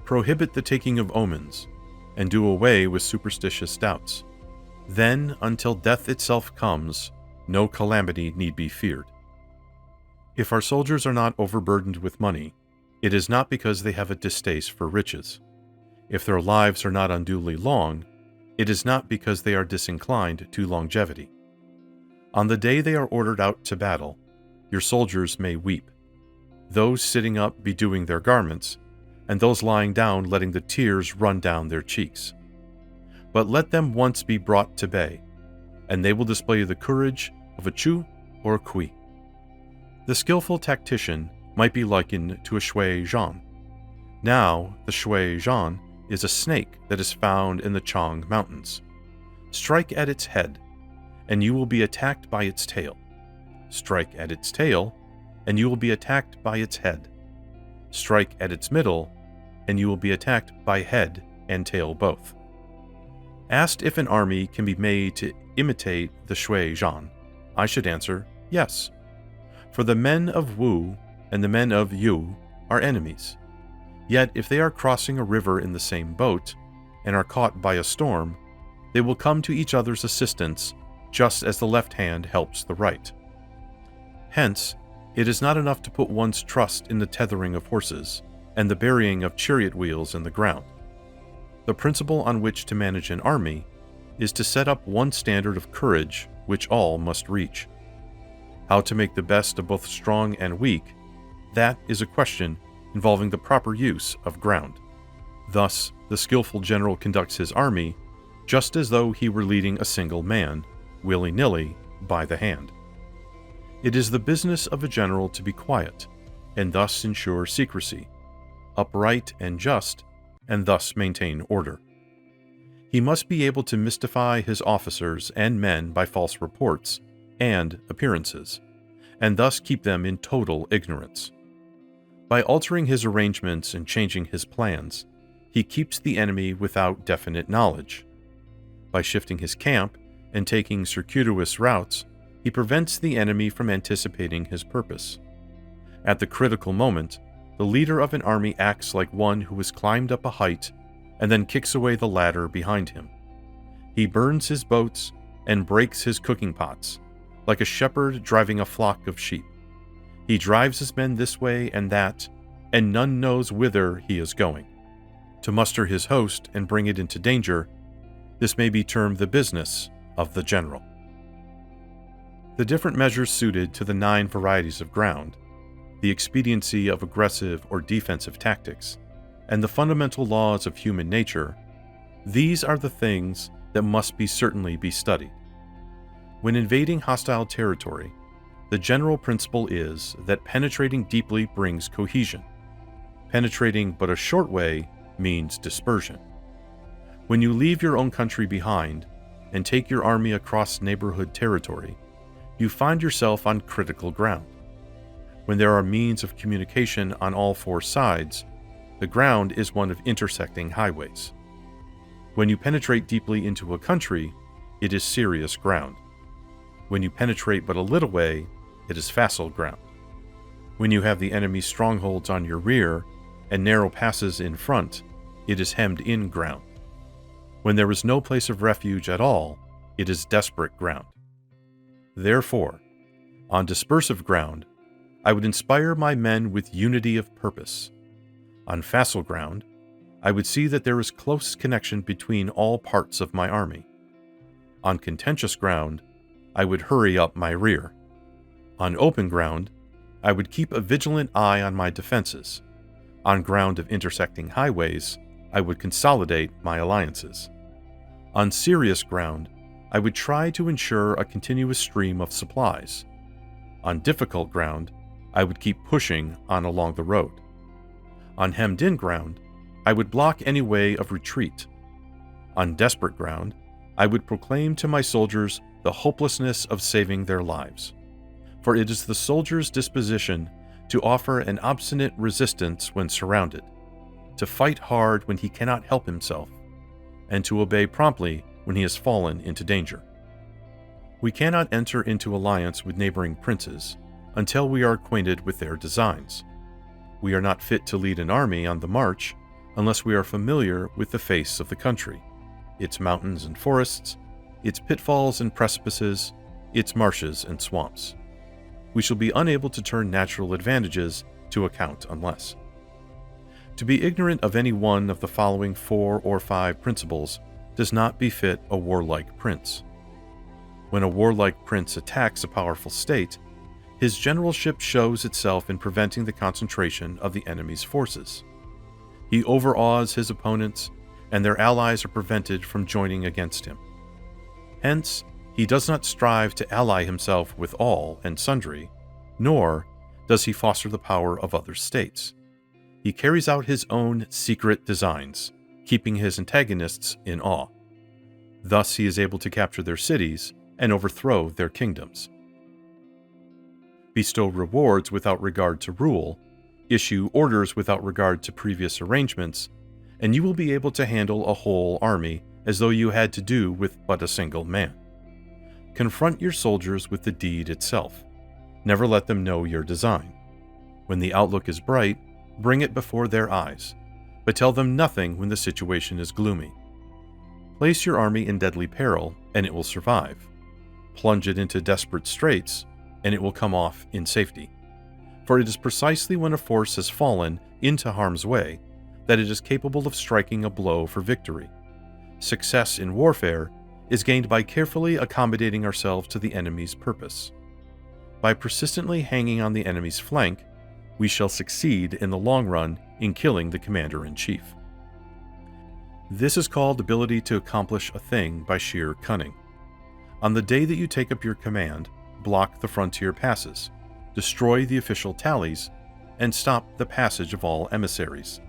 Prohibit the taking of omens, and do away with superstitious doubts. Then, until death itself comes, no calamity need be feared. If our soldiers are not overburdened with money, it is not because they have a distaste for riches. If their lives are not unduly long, it is not because they are disinclined to longevity. On the day they are ordered out to battle, your soldiers may weep, those sitting up bedewing their garments, and those lying down letting the tears run down their cheeks. But let them once be brought to bay, and they will display the courage of a Chu or a Kui. The skillful tactician might be likened to a Shui Zhan. Now, the Shui Zhan is a snake that is found in the Chang Mountains. Strike at its head, and you will be attacked by its tail. Strike at its tail, and you will be attacked by its head. Strike at its middle, and you will be attacked by head and tail both. Asked if an army can be made to imitate the Shui Zhan, I should answer, yes. For the men of Wu and the men of Yu are enemies. Yet if they are crossing a river in the same boat, and are caught by a storm, they will come to each other's assistance just as the left hand helps the right. Hence, it is not enough to put one's trust in the tethering of horses and the burying of chariot wheels in the ground. The principle on which to manage an army is to set up one standard of courage which all must reach. How to make the best of both strong and weak, that is a question involving the proper use of ground. Thus, the skillful general conducts his army just as though he were leading a single man, willy-nilly, by the hand. It is the business of a general to be quiet, and thus ensure secrecy, upright and just, and thus maintain order. He must be able to mystify his officers and men by false reports and appearances, and thus keep them in total ignorance. By altering his arrangements and changing his plans, he keeps the enemy without definite knowledge. By shifting his camp and taking circuitous routes, he prevents the enemy from anticipating his purpose. At the critical moment, the leader of an army acts like one who has climbed up a height and then kicks away the ladder behind him. He burns his boats and breaks his cooking pots, like a shepherd driving a flock of sheep. He drives his men this way and that, and none knows whither he is going. To muster his host and bring it into danger, this may be termed the business of the general. The different measures suited to the 9 varieties of ground, the expediency of aggressive or defensive tactics, and the fundamental laws of human nature, these are the things that must certainly be studied. When invading hostile territory, the general principle is that penetrating deeply brings cohesion. Penetrating but a short way means dispersion. When you leave your own country behind and take your army across neighborhood territory, you find yourself on critical ground. When there are means of communication on all 4 sides, the ground is one of intersecting highways. When you penetrate deeply into a country, it is serious ground. When you penetrate but a little way, it is facile ground. When you have the enemy's strongholds on your rear and narrow passes in front, it is hemmed-in ground. When there is no place of refuge at all, it is desperate ground. Therefore, on dispersive ground, I would inspire my men with unity of purpose. On facile ground, I would see that there is close connection between all parts of my army. On contentious ground, I would hurry up my rear. On open ground, I would keep a vigilant eye on my defenses. On ground of intersecting highways, I would consolidate my alliances. On serious ground, I would try to ensure a continuous stream of supplies. On difficult ground, I would keep pushing on along the road. On hemmed-in ground, I would block any way of retreat. On desperate ground, I would proclaim to my soldiers the hopelessness of saving their lives. For it is the soldier's disposition to offer an obstinate resistance when surrounded, to fight hard when he cannot help himself, and to obey promptly when he has fallen into danger. We cannot enter into alliance with neighboring princes until we are acquainted with their designs. We are not fit to lead an army on the march unless we are familiar with the face of the country, its mountains and forests, its pitfalls and precipices, its marshes and swamps. We shall be unable to turn natural advantages to account unless. To be ignorant of any one of the following 4 or 5 principles does not befit a warlike prince. When a warlike prince attacks a powerful state, his generalship shows itself in preventing the concentration of the enemy's forces. He overawes his opponents, and their allies are prevented from joining against him. Hence, he does not strive to ally himself with all and sundry, nor does he foster the power of other states. He carries out his own secret designs, keeping his antagonists in awe. Thus he is able to capture their cities and overthrow their kingdoms. bestow rewards without regard to rule, issue orders without regard to previous arrangements, and you will be able to handle a whole army as though you had to do with but a single man. Confront your soldiers with the deed itself. Never let them know your design. When the outlook is bright, bring it before their eyes, but tell them nothing when the situation is gloomy. Place your army in deadly peril, and it will survive. Plunge it into desperate straits, and it will come off in safety. For it is precisely when a force has fallen into harm's way that it is capable of striking a blow for victory. Success in warfare is gained by carefully accommodating ourselves to the enemy's purpose. By persistently hanging on the enemy's flank, we shall succeed in the long run in killing the commander-in-chief. This is called ability to accomplish a thing by sheer cunning. On the day that you take up your command, block the frontier passes, destroy the official tallies, and stop the passage of all emissaries.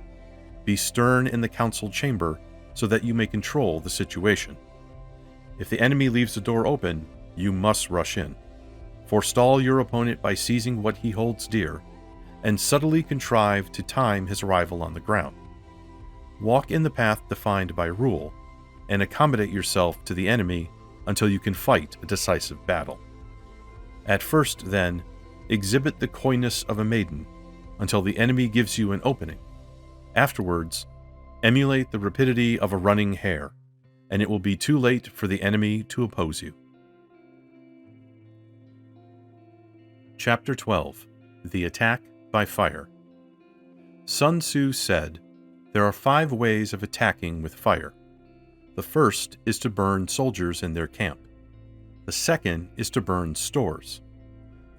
Be stern in the council chamber so that you may control the situation. If the enemy leaves the door open, you must rush in. Forestall your opponent by seizing what he holds dear, and subtly contrive to time his arrival on the ground. Walk in the path defined by rule, and accommodate yourself to the enemy until you can fight a decisive battle. At first, then, exhibit the coyness of a maiden until the enemy gives you an opening. Afterwards, emulate the rapidity of a running hare, and it will be too late for the enemy to oppose you. Chapter 12. The Attack by Fire. Sun Tzu said, "There are 5 ways of attacking with fire. The first is to burn soldiers in their camp. The second is to burn stores.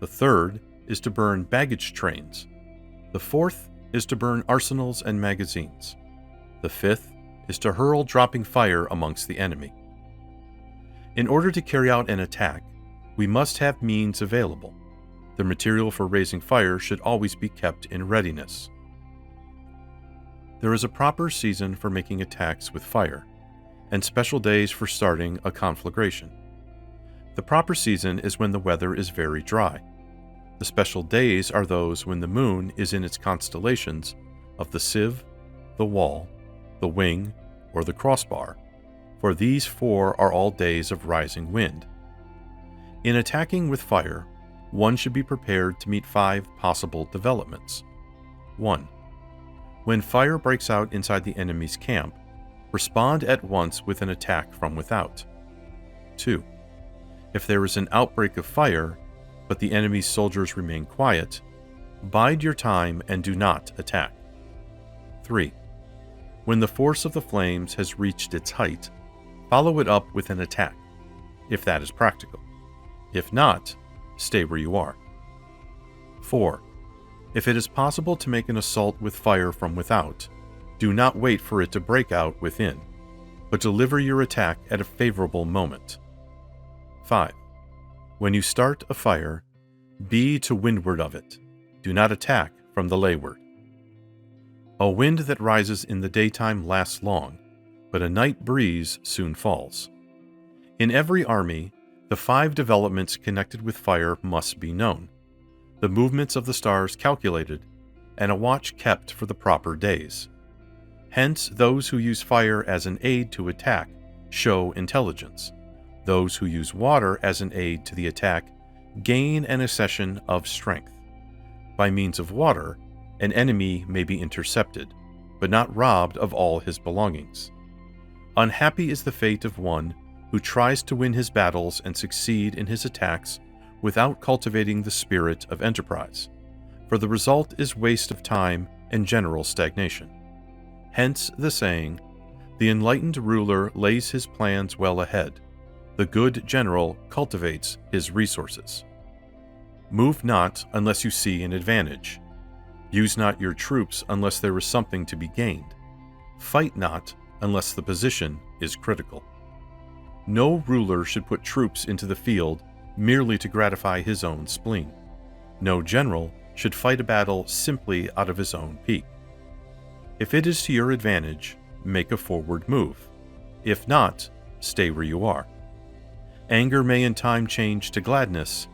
The third is to burn baggage trains. The fourth is to burn arsenals and magazines. The fifth is to hurl dropping fire amongst the enemy." In order to carry out an attack, we must have means available. The material for raising fire should always be kept in readiness. There is a proper season for making attacks with fire, and special days for starting a conflagration. The proper season is when the weather is very dry. The special days are those when the moon is in its constellations of the sieve, the wall, the wing, or the crossbar, for these 4 are all days of rising wind. In attacking with fire, one should be prepared to meet 5 possible developments. 1. When fire breaks out inside the enemy's camp, respond at once with an attack from without. 2. If there is an outbreak of fire, but the enemy's soldiers remain quiet, bide your time and do not attack. 3. When the force of the flames has reached its height, follow it up with an attack, if that is practical. If not, stay where you are. 4. If it is possible to make an assault with fire from without, do not wait for it to break out within, but deliver your attack at a favorable moment. 5. When you start a fire, be to windward of it. Do not attack from the layward. A wind that rises in the daytime lasts long, but a night breeze soon falls. In every army, the 5 developments connected with fire must be known, the movements of the stars calculated, and a watch kept for the proper days. Hence, those who use fire as an aid to attack show intelligence. Those who use water as an aid to the attack gain an accession of strength. By means of water, an enemy may be intercepted, but not robbed of all his belongings. Unhappy is the fate of one who tries to win his battles and succeed in his attacks without cultivating the spirit of enterprise, for the result is waste of time and general stagnation. Hence the saying, "The enlightened ruler lays his plans well ahead. The good general cultivates his resources." Move not unless you see an advantage. Use not your troops unless there is something to be gained. Fight not unless the position is critical. No ruler should put troops into the field merely to gratify his own spleen. No general should fight a battle simply out of his own pique. If it is to your advantage, make a forward move. If not, stay where you are. Anger may in time change to gladness,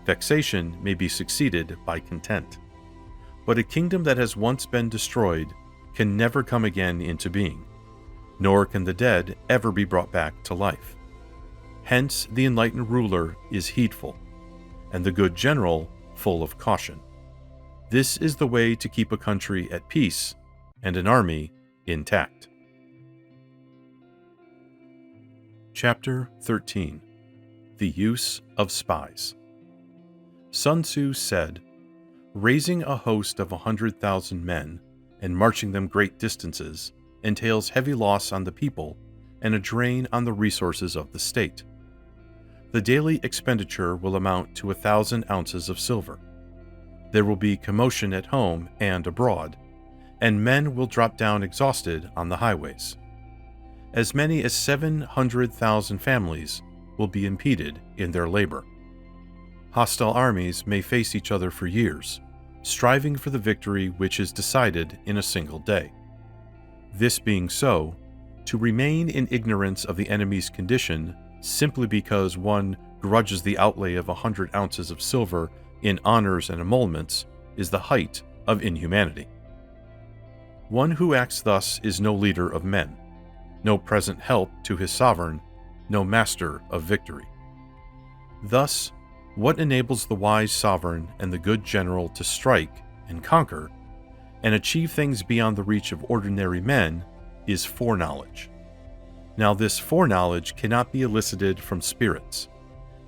Vexation may be succeeded by content. But a kingdom that has once been destroyed can never come again into being, nor can the dead ever be brought back to life. Hence the enlightened ruler is heedful, and the good general full of caution. This is the way to keep a country at peace and an army intact. Chapter 13. The Use of Spies. Sun Tzu said, "Raising a host of 100,000 men and marching them great distances entails heavy loss on the people and a drain on the resources of the state. The daily expenditure will amount to 1,000 ounces of silver. There will be commotion at home and abroad, and men will drop down exhausted on the highways. As many as 700,000 families will be impeded in their labor. Hostile armies may face each other for years, striving for the victory which is decided in a single day. This being so, to remain in ignorance of the enemy's condition simply because one grudges the outlay of 100 ounces of silver in honors and emoluments is the height of inhumanity. One who acts thus is no leader of men, no present help to his sovereign, no master of victory. Thus, what enables the wise sovereign and the good general to strike and conquer and achieve things beyond the reach of ordinary men is foreknowledge. Now this foreknowledge cannot be elicited from spirits.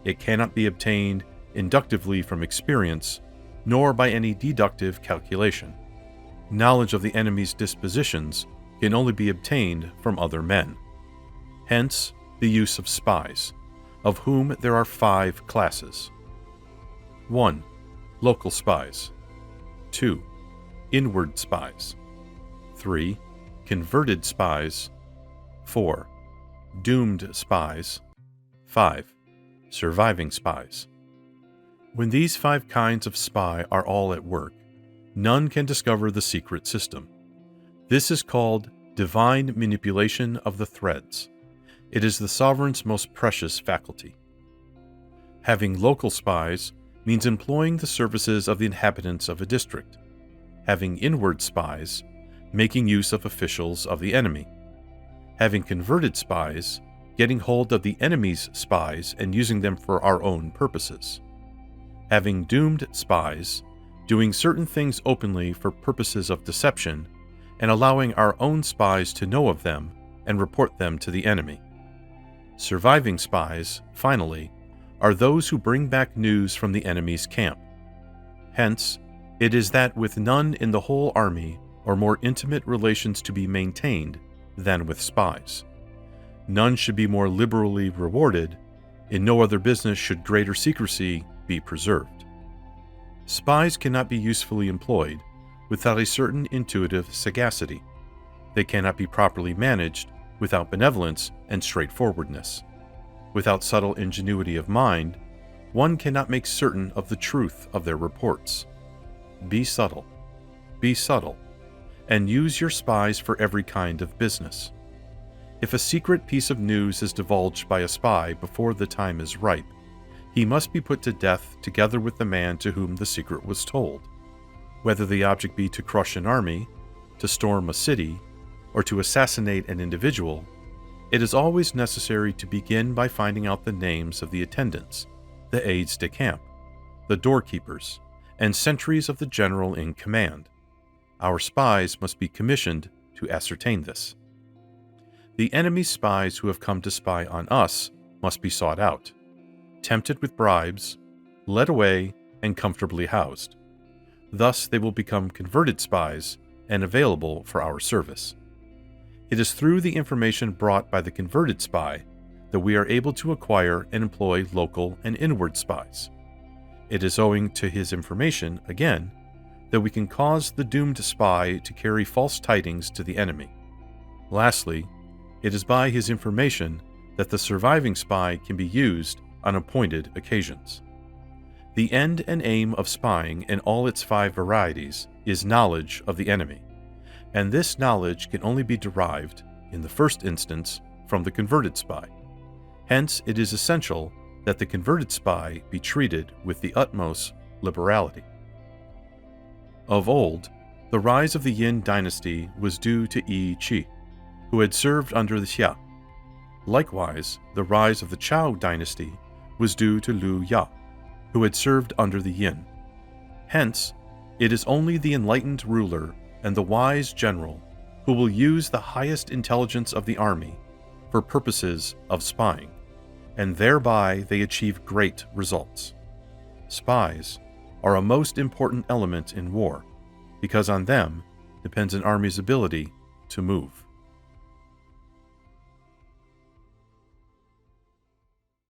It cannot be obtained inductively from experience, nor by any deductive calculation. Knowledge of the enemy's dispositions can only be obtained from other men. Hence, the use of spies, of whom there are 5 classes. 1. Local spies. 2. Inward spies. 3. Converted spies. 4. Doomed spies. 5. Surviving spies. When these 5 kinds of spy are all at work, none can discover the secret system. This is called divine manipulation of the threads. It is the sovereign's most precious faculty. Having local spies means employing the services of the inhabitants of a district. Having inward spies, making use of officials of the enemy. Having converted spies, getting hold of the enemy's spies and using them for our own purposes. Having doomed spies, doing certain things openly for purposes of deception, and allowing our own spies to know of them and report them to the enemy. Surviving spies, finally, are those who bring back news from the enemy's camp. Hence, it is that with none in the whole army are more intimate relations to be maintained than with spies. None should be more liberally rewarded, in no other business should greater secrecy be preserved. Spies cannot be usefully employed without a certain intuitive sagacity. They cannot be properly managed without benevolence and straightforwardness. Without subtle ingenuity of mind, one cannot make certain of the truth of their reports. Be subtle, and use your spies for every kind of business. If a secret piece of news is divulged by a spy before the time is ripe, he must be put to death together with the man to whom the secret was told. Whether the object be to crush an army, to storm a city, or to assassinate an individual, it is always necessary to begin by finding out the names of the attendants, the aides de camp, the doorkeepers, and sentries of the general in command. Our spies must be commissioned to ascertain this. The enemy's spies who have come to spy on us must be sought out, tempted with bribes, led away, and comfortably housed. Thus they will become converted spies and available for our service. It is through the information brought by the converted spy that we are able to acquire and employ local and inward spies. It is owing to his information, again, that we can cause the doomed spy to carry false tidings to the enemy. Lastly, it is by his information that the surviving spy can be used on appointed occasions. The end and aim of spying in all its 5 varieties is knowledge of the enemy, and this knowledge can only be derived, in the first instance, from the converted spy. Hence, it is essential that the converted spy be treated with the utmost liberality. Of old, the rise of the Yin dynasty was due to Yi Qi, who had served under the Xia. Likewise, the rise of the Chao dynasty was due to Liu Ya, who had served under the Yin. Hence, it is only the enlightened ruler and the wise general who will use the highest intelligence of the army for purposes of spying, and thereby they achieve great results. Spies are a most important element in war, because on them depends an army's ability to move.